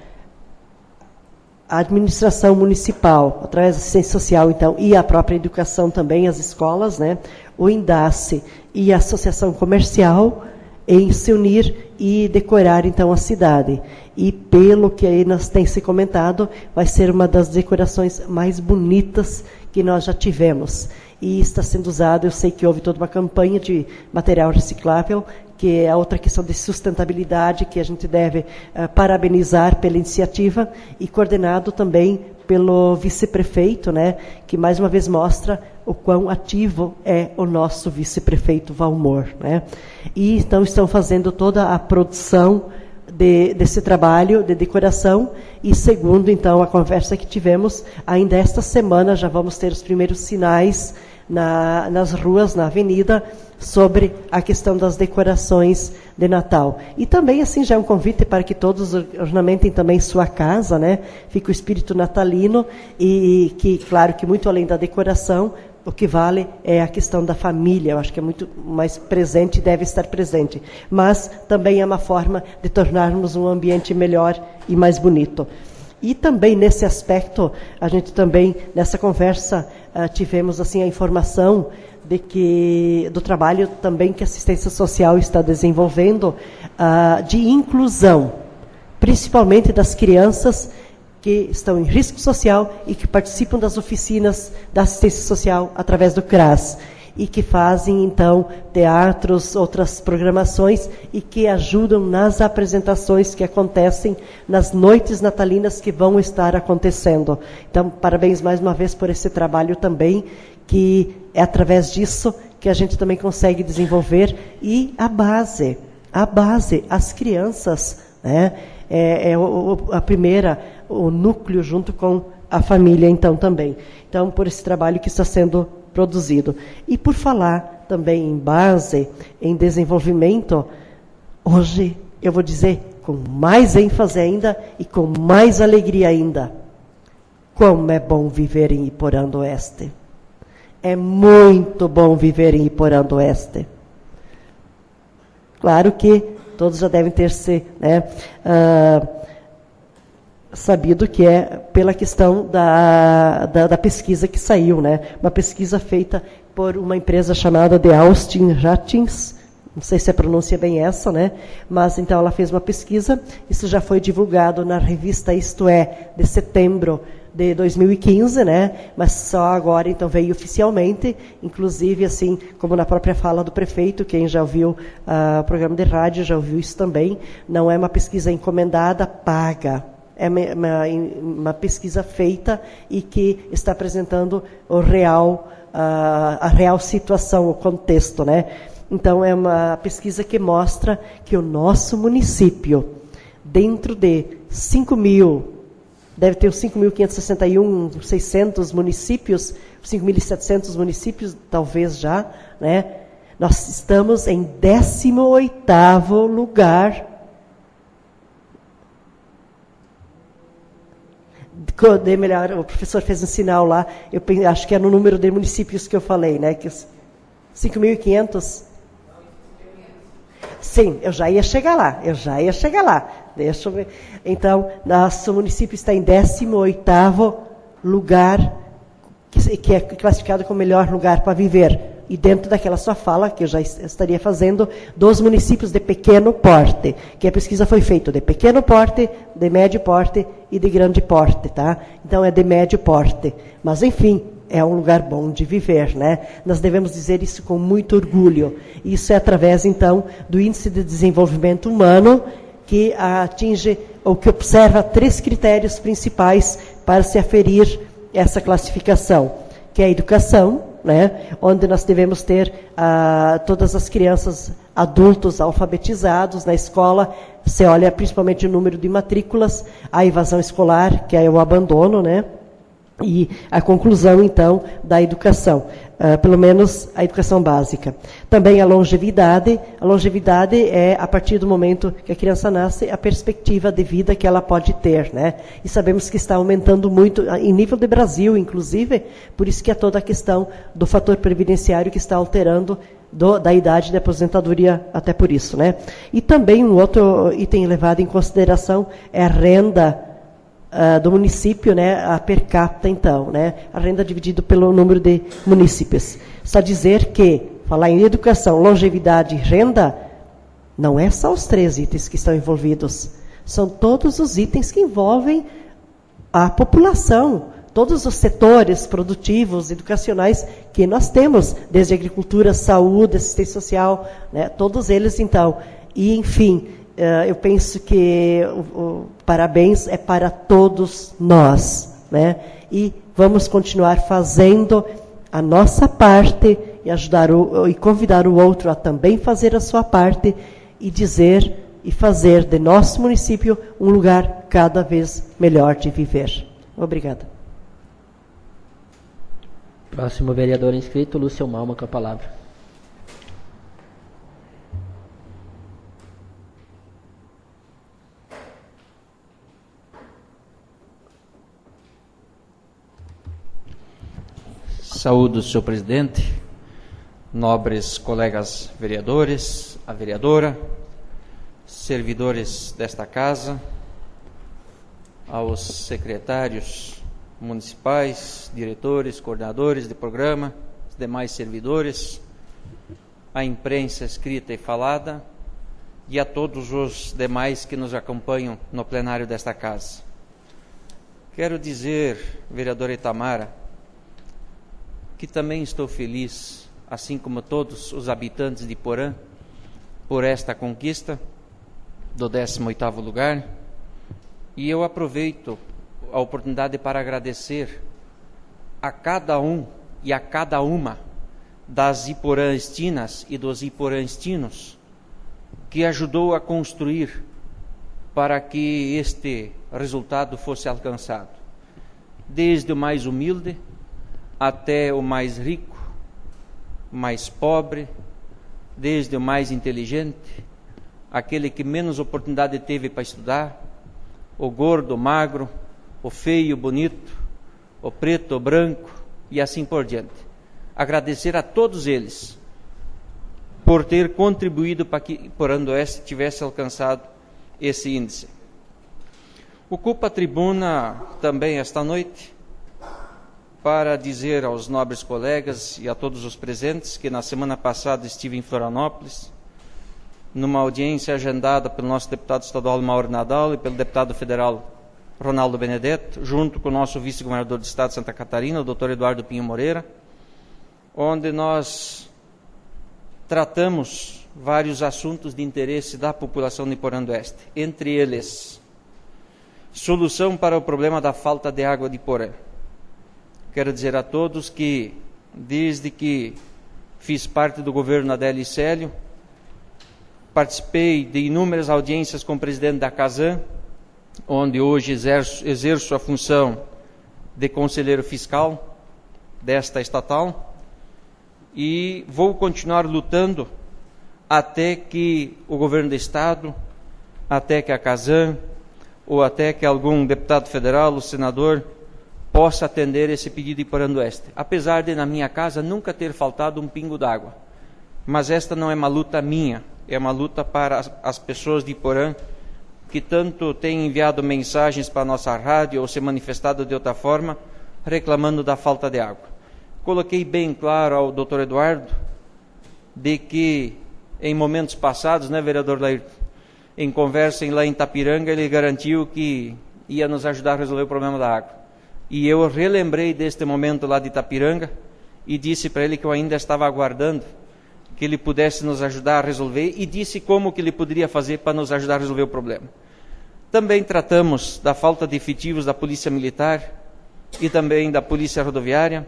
a administração municipal, através da assistência social, então, e a própria educação também, as escolas, né, o INDACE e a associação comercial, em se unir e decorar, então, a cidade. E, pelo que aí nós tem se comentado, vai ser uma das decorações mais bonitas que nós já tivemos. E está sendo usado, eu sei que houve toda uma campanha de material reciclável, que é a outra questão de sustentabilidade, que a gente deve parabenizar pela iniciativa, e coordenado também pelo vice-prefeito, né, que mais uma vez mostra o quão ativo é o nosso vice-prefeito Valmor, né? E então estão fazendo toda a produção desse trabalho de decoração, e segundo então a conversa que tivemos, ainda esta semana já vamos ter os primeiros sinais nas ruas, na avenida, sobre a questão das decorações de Natal. E também, assim, já é um convite para que todos ornamentem também sua casa, né? Fica o espírito natalino, e que, claro, que muito além da decoração, o que vale é a questão da família. Eu acho que é muito mais presente, deve estar presente. Mas também é uma forma de tornarmos um ambiente melhor e mais bonito. E também nesse aspecto, a gente também, nessa conversa, tivemos assim a informação do trabalho também que a assistência social está desenvolvendo, de inclusão, principalmente das crianças que estão em risco social e que participam das oficinas da assistência social através do CRAS, e que fazem, então, teatros, outras programações, e que ajudam nas apresentações que acontecem nas noites natalinas que vão estar acontecendo. Então, parabéns mais uma vez por esse trabalho também, que é através disso que a gente também consegue desenvolver. E a base, as crianças, né? O núcleo junto com a família, então, também. Então, por esse trabalho que está sendo produzido. E por falar também em base, em desenvolvimento, hoje, eu vou dizer com mais ênfase ainda e com mais alegria ainda, como é bom viver em Iporã do Oeste. É muito bom viver em Iporã do Oeste. Claro que todos já devem ter sabido que é pela questão da pesquisa que saiu, né? Uma pesquisa feita por uma empresa chamada The Austin Ratings, não sei se a pronúncia é bem essa, né? Mas então ela fez uma pesquisa, isso já foi divulgado na revista Isto É, de setembro de 2015, né? Mas só agora então veio oficialmente, inclusive assim como na própria fala do prefeito, quem já ouviu o programa de rádio já ouviu isso também, não é uma pesquisa encomendada, paga. É uma pesquisa feita e que está apresentando a real situação, o contexto, né? Então, é uma pesquisa que mostra que o nosso município, dentro de 5.000, deve ter os 5.561, 600 municípios, 5.700 municípios, talvez já, né? Nós estamos em 18º lugar. Melhor, o professor fez um sinal lá, eu acho que é no número de municípios que eu falei, né? Que 5.500. Sim, eu já ia chegar lá. Deixa eu ver. Então, nosso município está em 18º lugar, que é classificado como melhor lugar para viver. E dentro daquela sua fala, que eu já estaria fazendo, dos municípios de pequeno porte, que a pesquisa foi feita de pequeno porte, de médio porte e de grande porte, tá? Então, é de médio porte. Mas, enfim, é um lugar bom de viver, né? Nós devemos dizer isso com muito orgulho. Isso é através, então, do Índice de Desenvolvimento Humano, que atinge, ou que observa 3 critérios principais para se aferir essa classificação, que é a educação, né, onde nós devemos ter todas as crianças, adultos alfabetizados na escola. Você olha principalmente o número de matrículas, a evasão escolar, que é o abandono, né, e a conclusão, então, da educação, pelo menos a educação básica. Também a longevidade. A longevidade é, a partir do momento que a criança nasce, a perspectiva de vida que ela pode ter, né? E sabemos que está aumentando muito, em nível de Brasil, inclusive, por isso que é toda a questão do fator previdenciário que está alterando da idade de aposentadoria, até por isso, né? E também um outro item levado em consideração é a renda do município, né, a per capita, então, né, a renda dividida pelo número de munícipes. Só dizer que, falar em educação, longevidade e renda, não é só os 3 itens que estão envolvidos, são todos os itens que envolvem a população, todos os setores produtivos, educacionais que nós temos, desde agricultura, saúde, assistência social, né, todos eles, então, e, enfim, eu penso que o parabéns é para todos nós, né? E vamos continuar fazendo a nossa parte e ajudar e convidar o outro a também fazer a sua parte e dizer e fazer de nosso município um lugar cada vez melhor de viver. Obrigada. Próximo vereador inscrito, Lúcio Malma, com a palavra. Saúdo, senhor presidente, nobres colegas vereadores, a vereadora, servidores desta casa, aos secretários municipais, diretores, coordenadores de programa, os demais servidores, a imprensa escrita e falada e a todos os demais que nos acompanham no plenário desta casa. Quero dizer, vereadora Itamara, que também estou feliz, assim como todos os habitantes de Iporã, por esta conquista do 18º lugar, e eu aproveito a oportunidade para agradecer a cada um e a cada uma das iporãestinas e dos iporãestinos que ajudou a construir para que este resultado fosse alcançado, desde o mais humilde até o mais rico, mais pobre, desde o mais inteligente aquele que menos oportunidade teve para estudar, o gordo, o magro, o feio, o bonito, o preto, o branco e assim por diante. Agradecer a todos eles por ter contribuído para que Iporã do Oeste tivesse alcançado esse índice. Ocupo a tribuna também esta noite para dizer aos nobres colegas e a todos os presentes que na semana passada estive em Florianópolis, numa audiência agendada pelo nosso deputado estadual Mauro Nadal e pelo deputado federal Ronaldo Benedetto, junto com o nosso vice-governador do estado de Santa Catarina, o Dr. Eduardo Pinho Moreira, onde nós tratamos vários assuntos de interesse da população de Iporã do Oeste, entre eles, solução para o problema da falta de água de Iporã. Quero dizer a todos que, desde que fiz parte do governo Adélio Célio, participei de inúmeras audiências com o presidente da Casan, onde hoje exerço a função de conselheiro fiscal desta estatal, e vou continuar lutando até que o governo do estado, até que a Casan, ou até que algum deputado federal, o senador, possa atender esse pedido de Iporã do Oeste. Apesar de na minha casa nunca ter faltado um pingo d'água. Mas esta não é uma luta minha, é uma luta para as pessoas de Iporã, que tanto têm enviado mensagens para a nossa rádio ou se manifestado de outra forma, reclamando da falta de água. Coloquei bem claro ao doutor Eduardo de que em momentos passados, né, vereador Laírton, em conversa lá em Itapiranga, ele garantiu que ia nos ajudar a resolver o problema da água. E eu relembrei deste momento lá de Itapiranga e disse para ele que eu ainda estava aguardando que ele pudesse nos ajudar a resolver, e disse como que ele poderia fazer para nos ajudar a resolver o problema. Também tratamos da falta de efetivos da Polícia Militar e também da Polícia Rodoviária,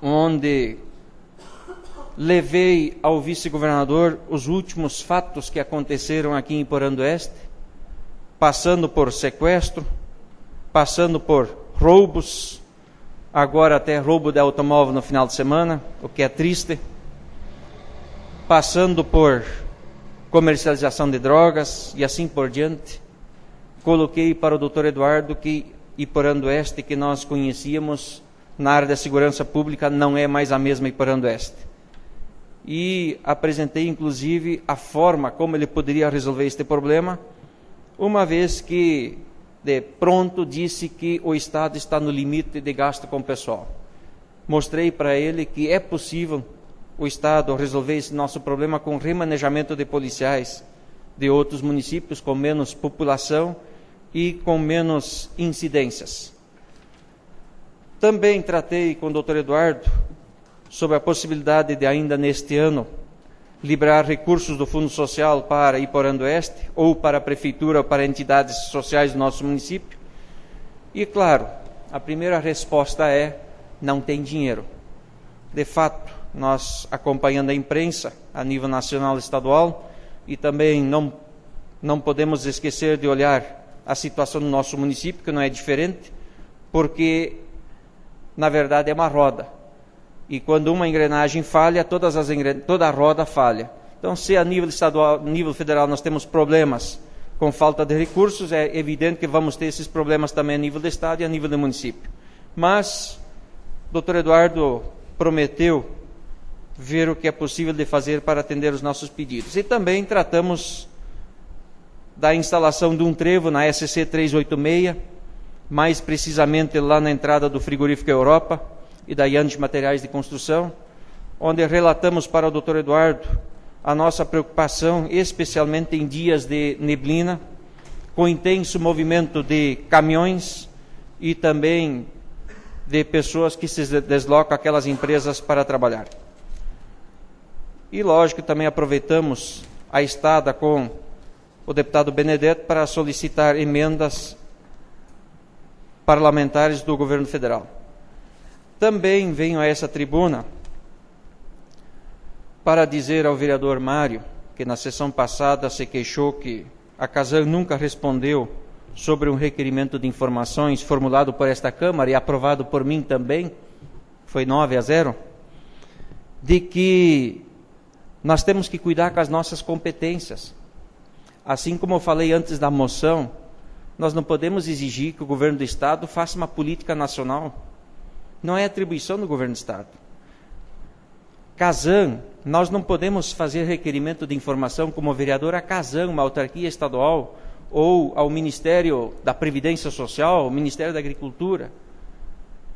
onde levei ao vice-governador os últimos fatos que aconteceram aqui em Iporã do Oeste, passando por sequestro, passando por roubos, agora até roubo de automóvel no final de semana, o que é triste, passando por comercialização de drogas e assim por diante. Coloquei para o doutor Eduardo que Iporã do Oeste que nós conhecíamos na área da segurança pública não é mais a mesma Iporã do Oeste. E apresentei inclusive a forma como ele poderia resolver este problema, uma vez que de pronto disse que o Estado está no limite de gasto com o pessoal. Mostrei para ele que é possível o Estado resolver esse nosso problema com remanejamento de policiais de outros municípios com menos população e com menos incidências. Também tratei com o Dr. Eduardo sobre a possibilidade de ainda neste ano liberar recursos do Fundo Social para Iporã do Oeste ou para a Prefeitura ou para entidades sociais do nosso município. E claro, a primeira resposta é: não tem dinheiro. De fato, nós acompanhando a imprensa a nível nacional e estadual, e também não podemos esquecer de olhar a situação do nosso município, que não é diferente, porque na verdade é uma roda. E quando uma engrenagem falha, toda a roda falha. Então, se a nível estadual, nível federal, nós temos problemas com falta de recursos, é evidente que vamos ter esses problemas também a nível do estado e a nível do município. Mas o doutor Eduardo prometeu ver o que é possível de fazer para atender os nossos pedidos. E também tratamos da instalação de um trevo na SC 386, mais precisamente lá na entrada do frigorífico Europa e da Yandes Materiais de Construção, onde relatamos para o Dr. Eduardo a nossa preocupação, especialmente em dias de neblina, com intenso movimento de caminhões e também de pessoas que se deslocam àquelas empresas para trabalhar. E lógico, também aproveitamos a estada com o deputado Benedetto para solicitar emendas parlamentares do governo federal. Também venho a essa tribuna para dizer ao vereador Mário, que na sessão passada se queixou que a Casan nunca respondeu sobre um requerimento de informações formulado por esta Câmara e aprovado por mim também, foi 9-0, de que Nós temos que cuidar com as nossas competências. Assim como eu falei antes da moção, nós não podemos exigir que o governo do Estado faça uma política nacional. Não é atribuição do governo do Estado. CASAM, nós não podemos fazer requerimento de informação como vereador a CASAM, uma autarquia estadual, ou ao Ministério da Previdência Social, ao Ministério da Agricultura.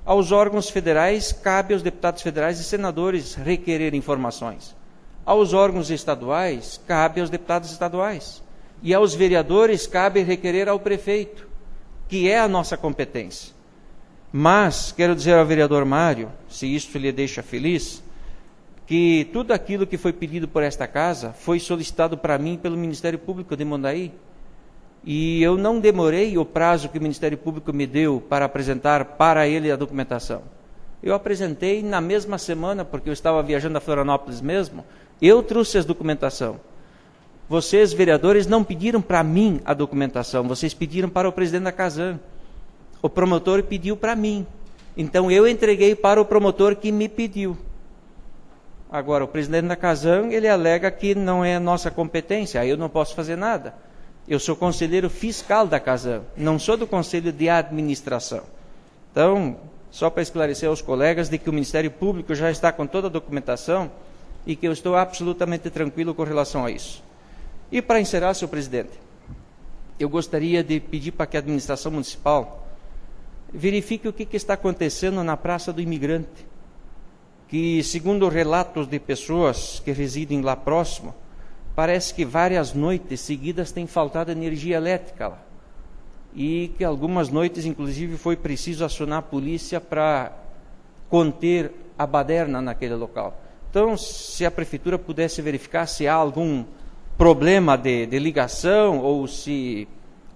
Aos órgãos federais, cabe aos deputados federais e senadores requerer informações. Aos órgãos estaduais, cabe aos deputados estaduais. E aos vereadores, cabe requerer ao prefeito, que é a nossa competência. Mas, quero dizer ao vereador Mário, se isso lhe deixa feliz, que tudo aquilo que foi pedido por esta casa foi solicitado para mim pelo Ministério Público de Mondaí. E eu não demorei o prazo que o Ministério Público me deu para apresentar para ele a documentação. Eu apresentei na mesma semana, porque eu estava viajando a Florianópolis mesmo, eu trouxe a documentação. Vocês, vereadores, não pediram para mim a documentação, vocês pediram para o presidente da CASAM. O promotor pediu para mim. Então eu entreguei para o promotor que me pediu. Agora, o presidente da CASAM, ele alega que não é nossa competência, aí eu não posso fazer nada. Eu sou conselheiro fiscal da CASAM, não sou do Conselho de Administração. Então, só para esclarecer aos colegas de que o Ministério Público já está com toda a documentação e que eu estou absolutamente tranquilo com relação a isso. E para encerrar, senhor presidente, eu gostaria de pedir para que a administração municipal verifique o que está acontecendo na Praça do Imigrante, que, segundo relatos de pessoas que residem lá próximo, parece que várias noites seguidas tem faltado energia elétrica lá. E que algumas noites, inclusive, foi preciso acionar a polícia para conter a baderna naquele local. Então, se a prefeitura pudesse verificar se há algum problema de ligação ou se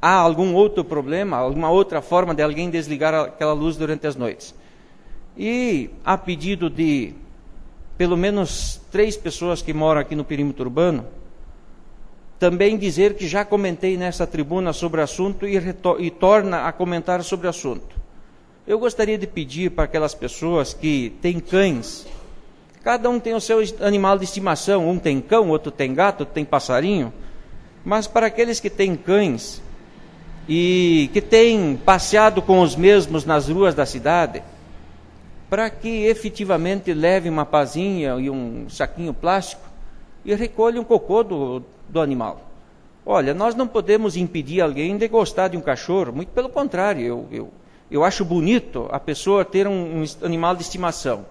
há algum outro problema, alguma outra forma de alguém desligar aquela luz durante as noites. E a pedido de pelo menos 3 pessoas que moram aqui no perímetro urbano, também dizer que já comentei nessa tribuna sobre o assunto e torna a comentar sobre o assunto. Eu gostaria de pedir para aquelas pessoas que têm cães, cada um tem o seu animal de estimação, um tem cão, outro tem gato, outro tem passarinho, mas para aqueles que têm cães e que têm passeado com os mesmos nas ruas da cidade, para que efetivamente leve uma pazinha e um saquinho plástico e recolha um cocô do animal. Olha, nós não podemos impedir alguém de gostar de um cachorro, muito pelo contrário, eu acho bonito a pessoa ter um animal de estimação,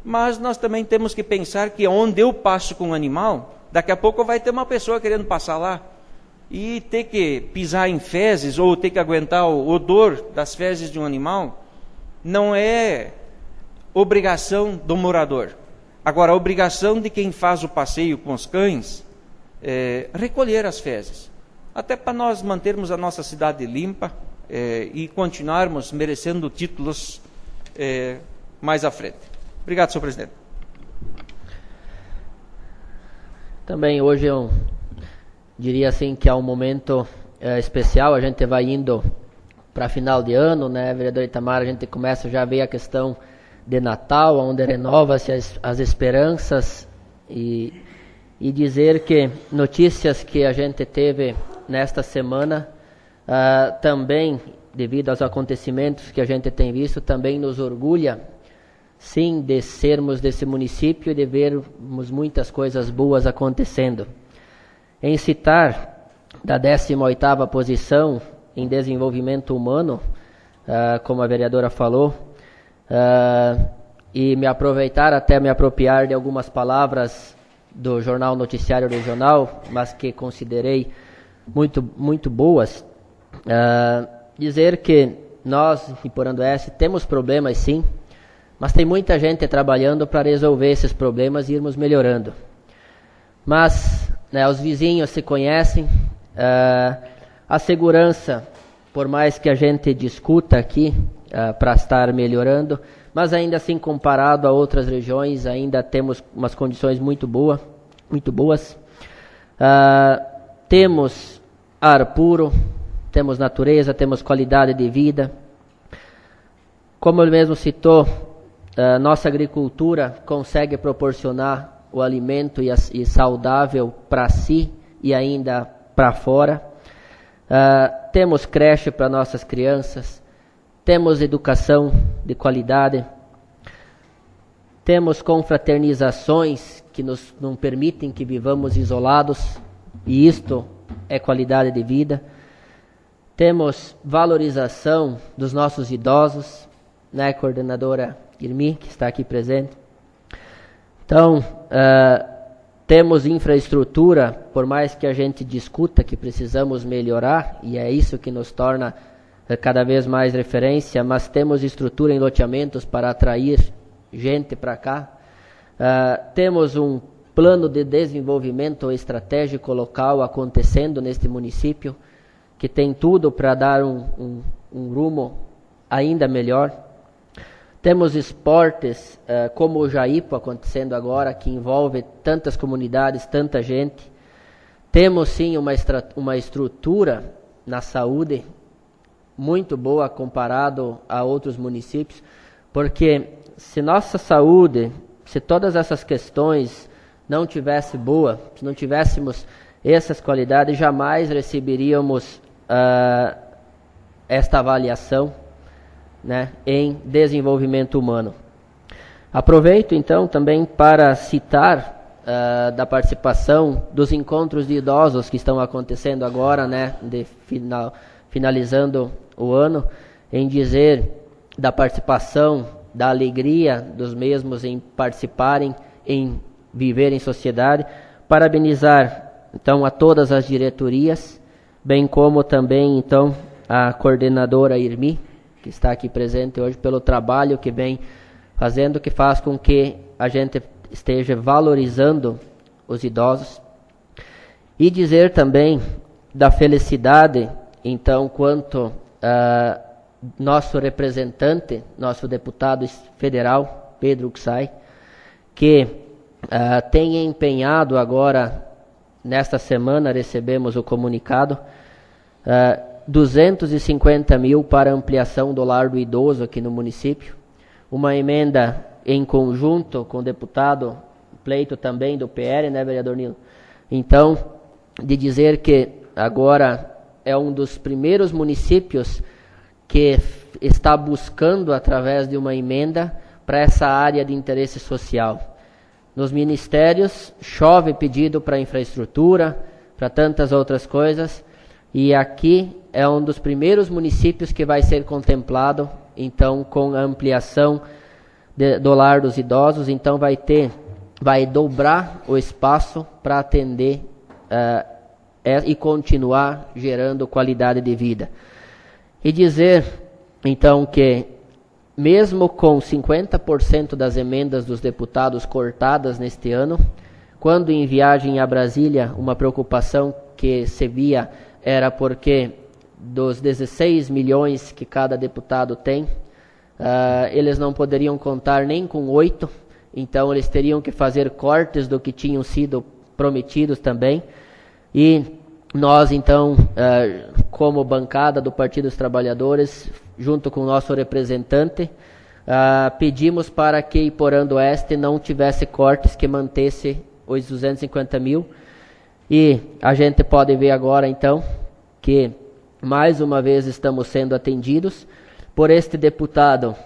mas nós também temos que pensar que onde eu passo com um animal, daqui a pouco vai ter uma pessoa querendo passar lá, e ter que pisar em fezes, ou ter que aguentar o odor das fezes de um animal, não é obrigação do morador. Agora, a obrigação de quem faz o passeio com os cães é recolher as fezes, até para nós mantermos a nossa cidade limpa e continuarmos merecendo títulos mais à frente. Obrigado, senhor presidente. Também hoje eu diria assim que é um momento especial, a gente vai indo para final de ano, né, vereador Itamar, a gente começa já a ver a questão de Natal, onde renova-se as esperanças e dizer que notícias que a gente teve nesta semana também, devido aos acontecimentos que a gente tem visto, também nos orgulha, sim, de sermos desse município e de vermos muitas coisas boas acontecendo. Em citar da 18ª posição em desenvolvimento humano, como a vereadora falou, e me aproveitar até me apropriar de algumas palavras do Jornal Noticiário Regional, mas que considerei muito boas, dizer que nós, em Iporã-do-Oeste, temos problemas sim, mas tem muita gente trabalhando para resolver esses problemas e irmos melhorando. Mas né, os vizinhos se conhecem, a segurança, por mais que a gente discuta aqui para estar melhorando, mas ainda assim comparado a outras regiões, ainda temos umas condições muito boas. Temos ar puro, temos natureza, temos qualidade de vida. Como ele mesmo citou, nossa agricultura consegue proporcionar o alimento e saudável para si e ainda para fora. Temos creche para nossas crianças, temos educação de qualidade, temos confraternizações que nos não permitem que vivamos isolados, e isto é qualidade de vida. Temos valorização dos nossos idosos, né, coordenadora Irmi, que está aqui presente. Então, temos infraestrutura, por mais que a gente discuta que precisamos melhorar, e é isso que nos torna cada vez mais referência, mas temos estrutura em loteamentos para atrair gente para cá. Temos um plano de desenvolvimento estratégico local acontecendo neste município, que tem tudo para dar um rumo ainda melhor. Temos esportes como o Jaipo acontecendo agora, que envolve tantas comunidades, tanta gente. Temos sim uma estrutura na saúde muito boa comparado a outros municípios, porque se nossa saúde, se todas essas questões não tivesse boa, se não tivéssemos essas qualidades, jamais receberíamos esta avaliação, né, em desenvolvimento humano. Aproveito então também para citar da participação dos encontros de idosos que estão acontecendo agora, né, finalizando o ano, em dizer da participação, da alegria dos mesmos em participarem, em viver em sociedade. Parabenizar então a todas as diretorias, bem como também então a coordenadora Irmi, que está aqui presente hoje, pelo trabalho que vem fazendo, que faz com que a gente esteja valorizando os idosos. E dizer também da felicidade, então, quanto nosso representante, nosso deputado federal, Pedro Uxai, que tem empenhado agora, nesta semana recebemos o comunicado, 250 mil para ampliação do lar do idoso aqui no município. Uma emenda em conjunto com o deputado pleito também do PR, né, vereador Nilo? Então, de dizer que agora é um dos primeiros municípios que está buscando, através de uma emenda, para essa área de interesse social. Nos ministérios, chove pedido para infraestrutura, para tantas outras coisas, e aqui é um dos primeiros municípios que vai ser contemplado, então, com a ampliação do lar dos idosos. Então, vai dobrar o espaço para atender e continuar gerando qualidade de vida. E dizer, então, que mesmo com 50% das emendas dos deputados cortadas neste ano, quando em viagem a Brasília, uma preocupação que se via era porque dos 16 milhões que cada deputado tem, eles não poderiam contar nem com 8, então eles teriam que fazer cortes do que tinham sido prometidos também. E nós, então, como bancada do Partido dos Trabalhadores, junto com o nosso representante, pedimos para que Iporã do Oeste não tivesse cortes, que mantesse os 250 mil. E a gente pode ver agora, então, que mais uma vez estamos sendo atendidos por este deputado,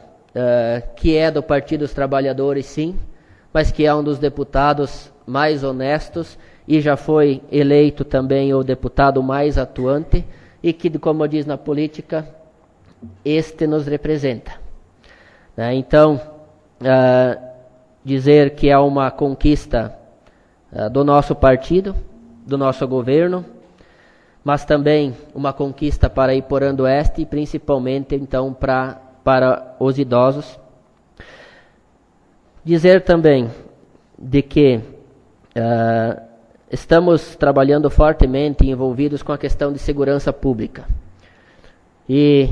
que é do Partido dos Trabalhadores, sim, mas que é um dos deputados mais honestos e já foi eleito também o deputado mais atuante e que, como diz na política, este nos representa. Então, dizer que é uma conquista do nosso partido, do nosso governo, mas também uma conquista para Iporã do Oeste e principalmente, então, para os idosos. Dizer também de que estamos trabalhando fortemente e envolvidos com a questão de segurança pública. E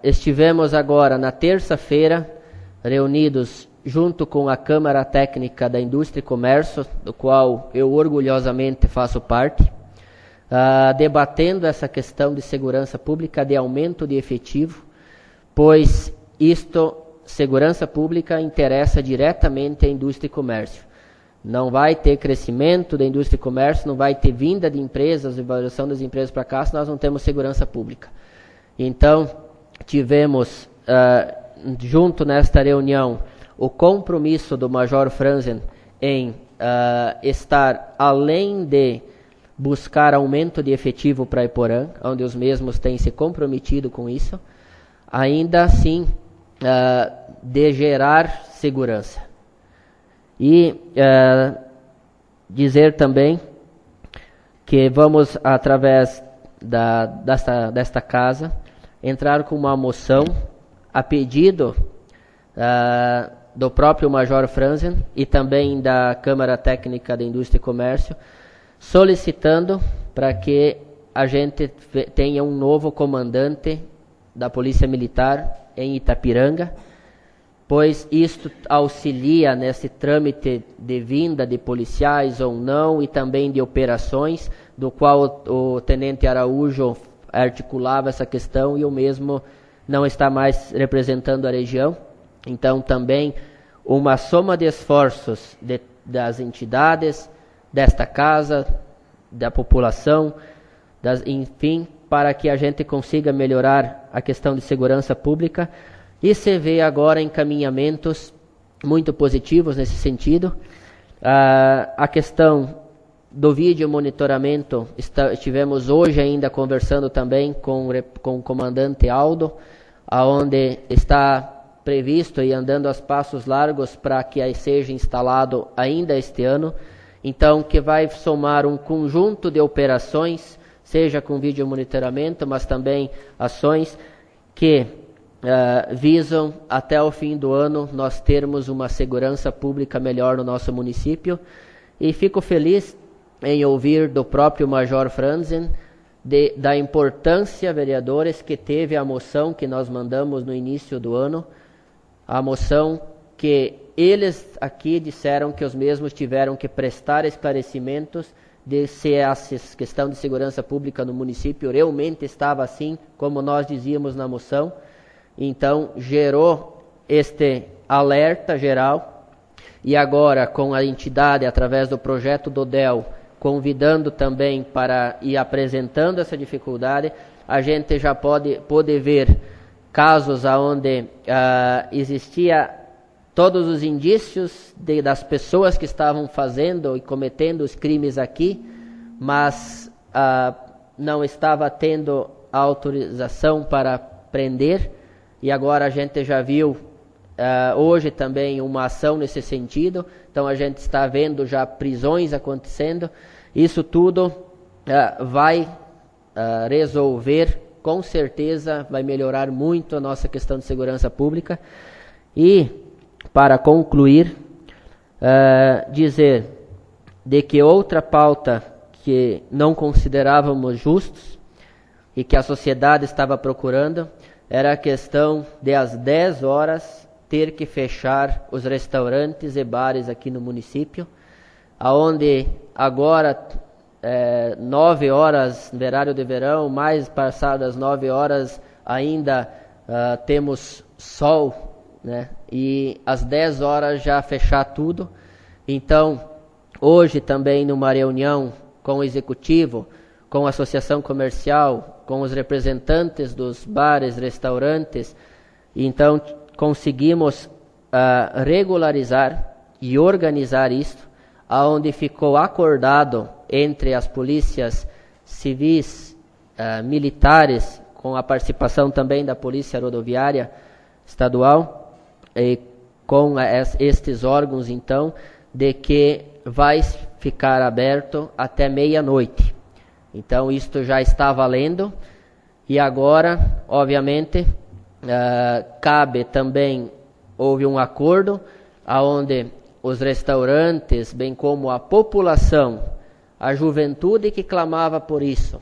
estivemos agora, na terça-feira, reunidos junto com a Câmara Técnica da Indústria e Comércio, do qual eu orgulhosamente faço parte, debatendo essa questão de segurança pública, de aumento de efetivo, pois segurança pública interessa diretamente à indústria e comércio. Não vai ter crescimento da indústria e comércio, não vai ter vinda de empresas, valorização das empresas para cá, se nós não temos segurança pública. Então, tivemos, junto nesta reunião, o compromisso do Major Franzen em estar além de buscar aumento de efetivo para Iporã, onde os mesmos têm se comprometido com isso, ainda assim de gerar segurança. E dizer também que vamos, através desta casa, entrar com uma moção a pedido do próprio Major Franzen e também da Câmara Técnica da Indústria e Comércio, solicitando para que a gente tenha um novo comandante da Polícia Militar em Itapiranga, pois isto auxilia nesse trâmite de vinda de policiais ou não e também de operações, do qual o Tenente Araújo articulava essa questão e eu mesmo não está mais representando a região. Então também uma soma de esforços das entidades, desta casa, da população, enfim, para que a gente consiga melhorar a questão de segurança pública. E se vê agora encaminhamentos muito positivos nesse sentido. A questão do vídeo monitoramento, estivemos hoje ainda conversando também com o comandante Aldo, aonde está previsto e andando aos passos largos para que aí seja instalado ainda este ano. Então, que vai somar um conjunto de operações, seja com vídeo monitoramento, mas também ações que visam até o fim do ano nós termos uma segurança pública melhor no nosso município. E fico feliz em ouvir do próprio Major Franzen da importância, vereadores, que teve a moção que nós mandamos no início do ano, a moção que eles aqui disseram que os mesmos tiveram que prestar esclarecimentos de se a questão de segurança pública no município realmente estava assim, como nós dizíamos na moção. Então, gerou este alerta geral e agora com a entidade, através do projeto do DEL, convidando também para ir apresentando essa dificuldade, a gente já pode ver casos onde existia todos os indícios das pessoas que estavam fazendo e cometendo os crimes aqui, mas não estava tendo autorização para prender, e agora a gente já viu hoje também uma ação nesse sentido. Então a gente está vendo já prisões acontecendo. Isso tudo vai resolver, com certeza vai melhorar muito a nossa questão de segurança pública. E para concluir, dizer de que outra pauta que não considerávamos justos e que a sociedade estava procurando era a questão de às 10 horas ter que fechar os restaurantes e bares aqui no município, aonde agora 9 horas no horário de verão, mais passadas 9 horas ainda temos sol, né? E às 10 horas já fechar tudo. Então, hoje também numa reunião com o executivo, com a associação comercial, com os representantes dos bares, restaurantes, então conseguimos regularizar e organizar isto, aonde ficou acordado entre as polícias civis, militares, com a participação também da Polícia Rodoviária Estadual, e com estes órgãos, então, de que vai ficar aberto até meia-noite. Então, isto já está valendo, e agora, obviamente, cabe também, houve um acordo, onde os restaurantes, bem como a população, a juventude que clamava por isso,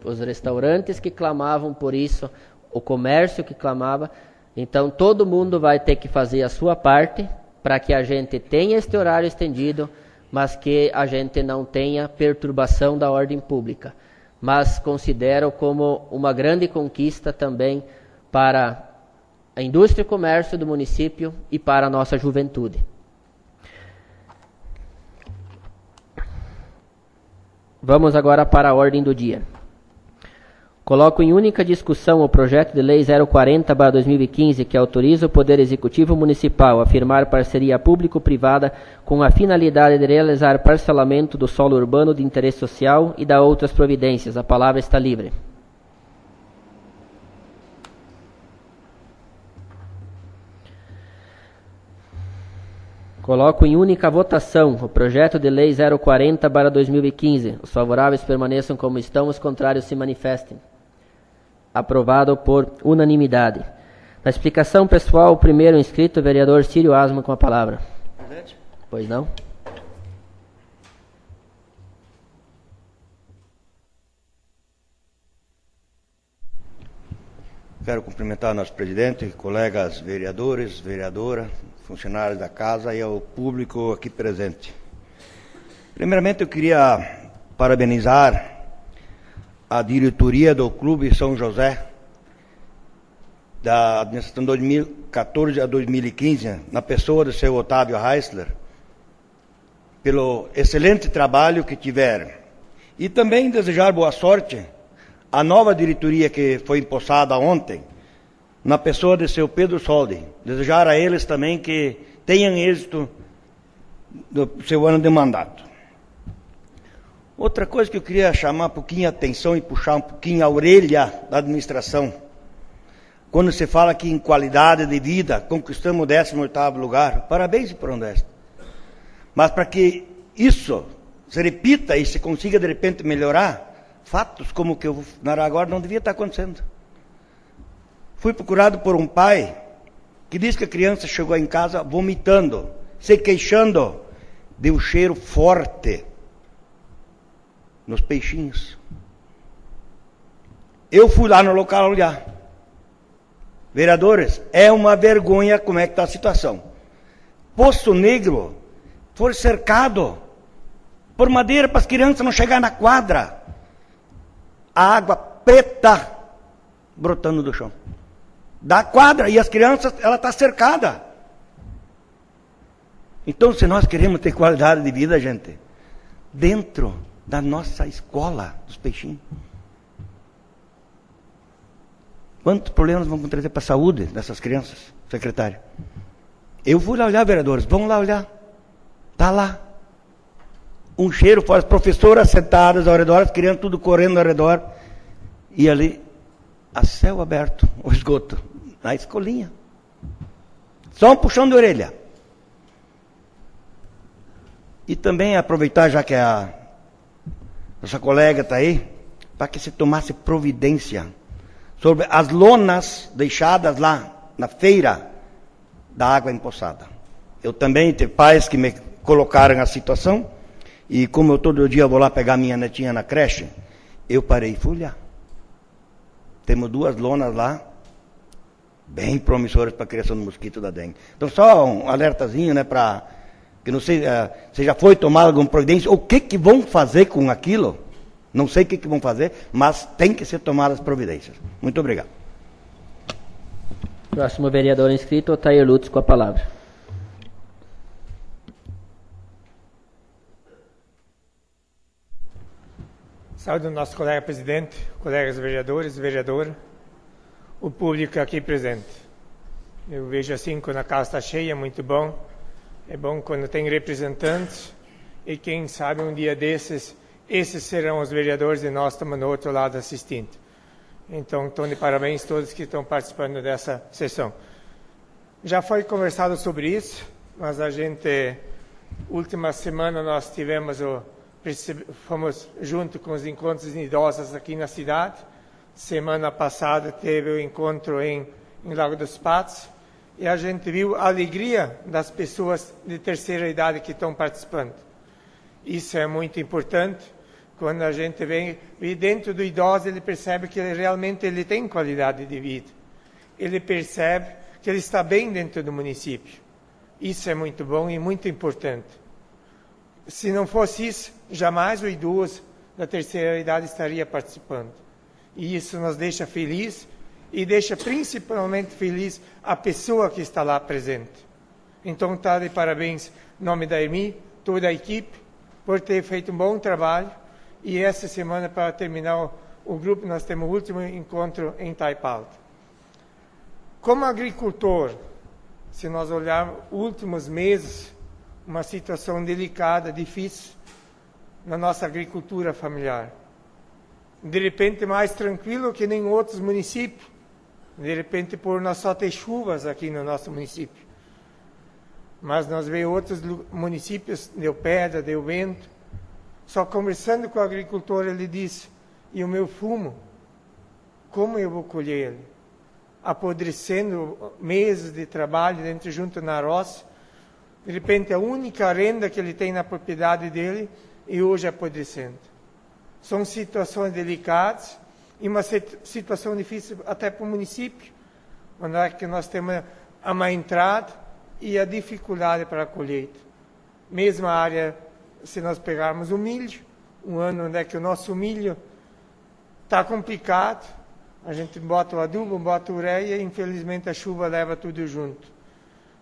os restaurantes que clamavam por isso, o comércio que clamava, então todo mundo vai ter que fazer a sua parte para que a gente tenha este horário estendido, mas que a gente não tenha perturbação da ordem pública. Mas considero como uma grande conquista também para a indústria e comércio do município e para a nossa juventude. Vamos agora para a ordem do dia. Coloco em única discussão o projeto de lei 040/2015, que autoriza o Poder Executivo Municipal a firmar parceria público-privada com a finalidade de realizar parcelamento do solo urbano de interesse social e da outras providências. A palavra está livre. Coloco em única votação o projeto de lei 040/2015. Os favoráveis permaneçam como estão, os contrários se manifestem. Aprovado por unanimidade. Na explicação pessoal, o primeiro inscrito, o vereador Círio Asma, com a palavra. Presidente. Pois não? Quero cumprimentar nosso presidente, colegas vereadores, vereadora, funcionários da casa e ao público aqui presente. Primeiramente, eu queria parabenizar a diretoria do Clube São José, da administração 2014 a 2015, na pessoa do seu Otávio Heisler, pelo excelente trabalho que tiveram. E também desejar boa sorte à nova diretoria que foi empossada ontem, na pessoa de seu Pedro Soldi. Desejar a eles também que tenham êxito do seu ano de mandato. Outra coisa que eu queria chamar um pouquinho a atenção e puxar um pouquinho a orelha da administração. Quando se fala que em qualidade de vida conquistamos o 18º lugar, parabéns para o Oeste. Mas para que isso se repita e se consiga de repente melhorar, fatos como o que eu vou narrar agora não devia estar acontecendo. Fui procurado por um pai que disse que a criança chegou em casa vomitando, se queixando de um cheiro forte nos peixinhos. Eu fui lá no local olhar. Vereadores, é uma vergonha como é que está a situação. Poço Negro foi cercado por madeira para as crianças não chegar na quadra. A água preta brotando do chão. Da quadra, e as crianças, ela está cercada. Então, se nós queremos ter qualidade de vida, gente, dentro da nossa escola dos peixinhos, quantos problemas vão trazer para a saúde dessas crianças, secretário? Eu vou lá olhar, vereadores, vamos lá olhar. Está lá. Um cheiro fora, as professoras sentadas ao redor, as crianças tudo correndo ao redor, e ali, a céu aberto, o esgoto, na escolinha. Só um puxão de orelha. E também aproveitar, já que a nossa colega está aí, para que se tomasse providência sobre as lonas deixadas lá na feira da água empoçada. Eu também tenho pais que me colocaram a situação, e como eu todo dia vou lá pegar minha netinha na creche, eu parei e fui olhar. Temos 2 lonas lá, bem promissoras para a criação do mosquito da dengue. Então, só um alertazinho, né, para que não sei se já foi tomada alguma providência, ou o que vão fazer com aquilo, não sei o que vão fazer, mas tem que ser tomadas providências. Muito obrigado. Próximo vereador inscrito, Otair Lutz, com a palavra. Saúde o nosso colega presidente, colegas vereadores, vereadora, o público aqui presente. Eu vejo assim, quando a casa está cheia, muito bom. É bom quando tem representantes e quem sabe um dia desses, esses serão os vereadores e nós estamos no outro lado assistindo. Então, estão de parabéns todos que estão participando dessa sessão. Já foi conversado sobre isso, mas última semana nós fomos junto com os encontros de idosas aqui na cidade. Semana passada teve o encontro em Lago dos Patos e a gente viu a alegria das pessoas de terceira idade que estão participando. Isso é muito importante. Quando a gente vem dentro do idoso, ele percebe que ele tem qualidade de vida. Ele percebe que ele está bem dentro do município. Isso é muito bom e muito importante. Se não fosse isso, jamais o idoso da terceira idade estaria participando. E isso nos deixa feliz e deixa principalmente feliz a pessoa que está lá presente. Então, está de parabéns em nome da EMI, toda a equipe, por ter feito um bom trabalho e essa semana, para terminar o grupo, nós temos o último encontro em Taipalta. Como agricultor, se nós olharmos os últimos meses, uma situação delicada, difícil, na nossa agricultura familiar. De repente, mais tranquilo que nem outros municípios. De repente, por nós só ter chuvas aqui no nosso município. Mas nós vemos outros municípios, deu pedra, deu vento. Só conversando com o agricultor, ele disse, e o meu fumo, como eu vou colher ele? Apodrecendo meses de trabalho dentro junto na roça. De repente, a única renda que ele tem na propriedade dele, e hoje apodrecendo. São situações delicadas e uma situação difícil até para o município, onde é que nós temos a má entrada e a dificuldade para a colheita. Mesma área, se nós pegarmos o milho, um ano onde é que o nosso milho está complicado, a gente bota o adubo, bota a ureia e infelizmente a chuva leva tudo junto.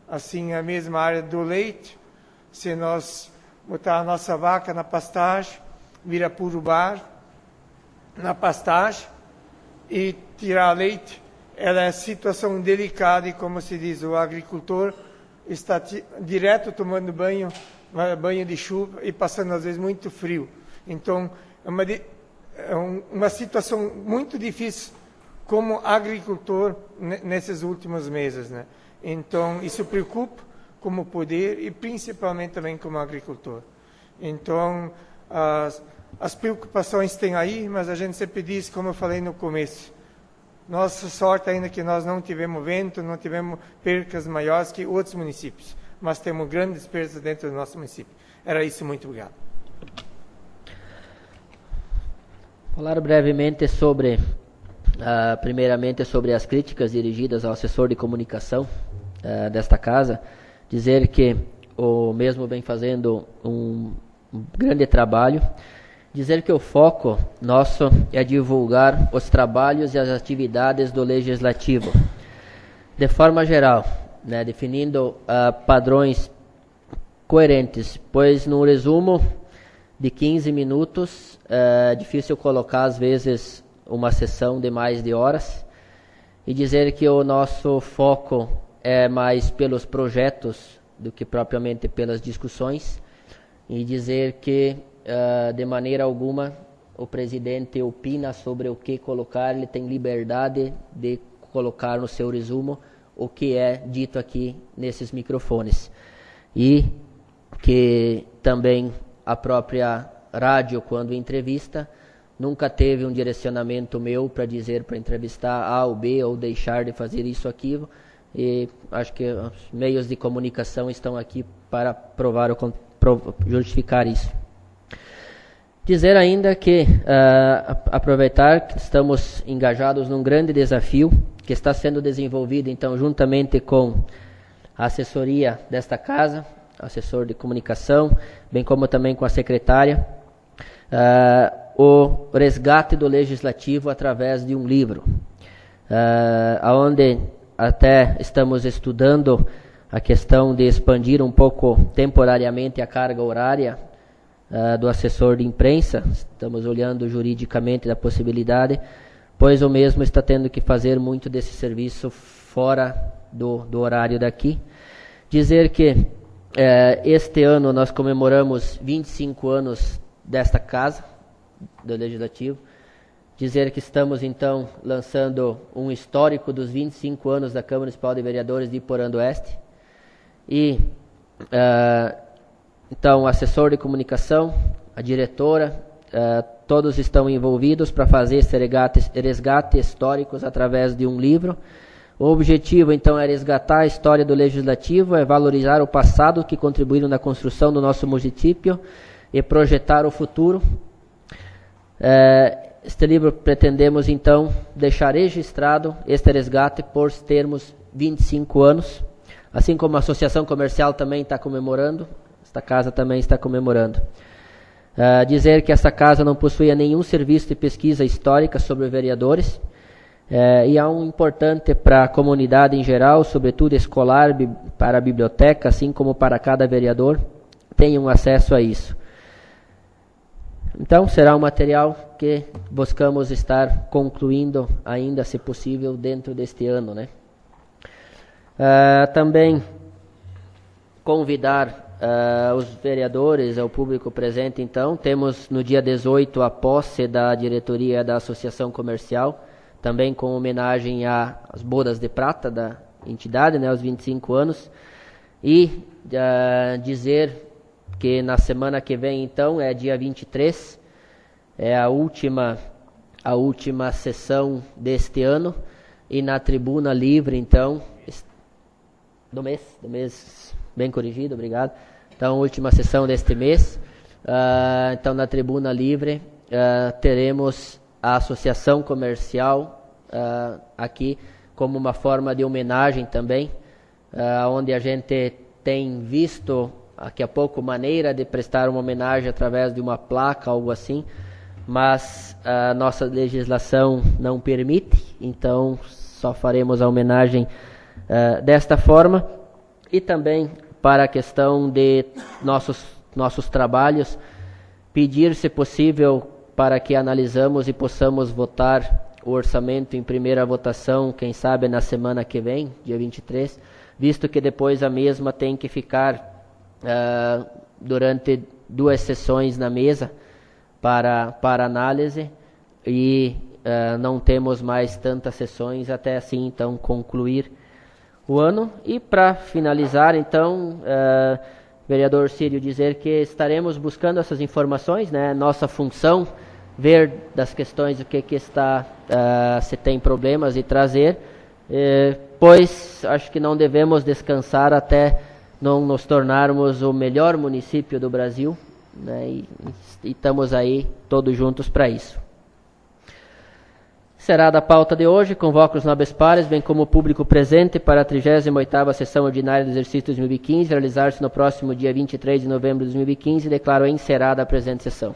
Assim, a mesma área do leite, se nós botar a nossa vaca na pastagem, vira puro bar na pastagem e tirar leite, ela é situação delicada e, como se diz, o agricultor está direto tomando banho de chuva e passando às vezes muito frio. Então, é uma situação muito difícil como agricultor nesses últimos meses, né? Então, isso preocupa como poder e principalmente também como agricultor. Então, as preocupações tem aí, mas a gente sempre diz, como eu falei no começo, nossa sorte ainda que nós não tivemos vento, não tivemos percas maiores que outros municípios, mas temos grandes perdas dentro do nosso município. Era isso, muito obrigado. Falar brevemente sobre, primeiramente, sobre as críticas dirigidas ao assessor de comunicação desta casa. Dizer que o mesmo vem fazendo um grande trabalho. Dizer que o foco nosso é divulgar os trabalhos e as atividades do Legislativo. De forma geral, né, definindo padrões coerentes, pois no resumo de 15 minutos é difícil colocar às vezes uma sessão de mais de horas, e dizer que o nosso foco é mais pelos projetos do que propriamente pelas discussões, e dizer que de maneira alguma o presidente opina sobre o que colocar, ele tem liberdade de colocar no seu resumo o que é dito aqui nesses microfones. E que também a própria rádio, quando entrevista, nunca teve um direcionamento meu para dizer para entrevistar A ou B ou deixar de fazer isso ou aquilo, e acho que os meios de comunicação estão aqui para provar justificar isso. Dizer ainda que, aproveitar que estamos engajados num grande desafio que está sendo desenvolvido, então, juntamente com a assessoria desta casa, assessor de comunicação, bem como também com a secretária, o resgate do Legislativo através de um livro, onde até estamos estudando a questão de expandir um pouco temporariamente a carga horária do assessor de imprensa. Estamos olhando juridicamente da possibilidade, pois o mesmo está tendo que fazer muito desse serviço fora do horário daqui. Dizer que este ano nós comemoramos 25 anos desta casa, do Legislativo. Dizer que estamos, então, lançando um histórico dos 25 anos da Câmara Municipal de Vereadores de Iporã do Oeste. E, então, o assessor de comunicação, a diretora, todos estão envolvidos para fazer esse resgate históricos através de um livro. O objetivo, então, é resgatar a história do Legislativo, é valorizar o passado que contribuíram na construção do nosso município e projetar o futuro. Este livro pretendemos, então, deixar registrado este resgate por termos 25 anos, assim como a Associação Comercial também está comemorando, esta casa também está comemorando. Dizer que esta casa não possuía nenhum serviço de pesquisa histórica sobre vereadores, e é importante para a comunidade em geral, sobretudo escolar, para a biblioteca, assim como para cada vereador, tenham acesso a isso. Então, será um material que buscamos estar concluindo ainda, se possível, dentro deste ano, né? Também convidar os vereadores, ao público presente, então, temos no dia 18 a posse da diretoria da Associação Comercial, também com homenagem às bodas de prata da entidade, né, aos 25 anos, e dizer que na semana que vem, então, é dia 23, é a última sessão deste ano, e na tribuna livre, então, do mês, bem corrigido, obrigado. Então, última sessão deste mês, então, na tribuna livre, teremos a Associação Comercial aqui, como uma forma de homenagem também, onde a gente tem visto daqui a pouco maneira de prestar uma homenagem através de uma placa, algo assim, mas a nossa legislação não permite, então só faremos a homenagem desta forma. E também para a questão de nossos trabalhos, pedir, se possível, para que analisamos e possamos votar o orçamento em primeira votação, quem sabe na semana que vem, dia 23, visto que depois a mesma tem que ficar durante 2 sessões na mesa para análise, e não temos mais tantas sessões até assim, então, concluir o ano. E para finalizar, então, vereador Círio, dizer que estaremos buscando essas informações, né? Nossa função, ver das questões o que está, se tem problemas, e trazer, pois acho que não devemos descansar até não nos tornarmos o melhor município do Brasil, né? E estamos aí todos juntos para isso. Será da pauta de hoje, convoco os nobres pares, bem como o público presente, para a 38ª sessão ordinária do exercício 2015, realizar-se no próximo dia 23 de novembro de 2015, e declaro encerrada a presente sessão.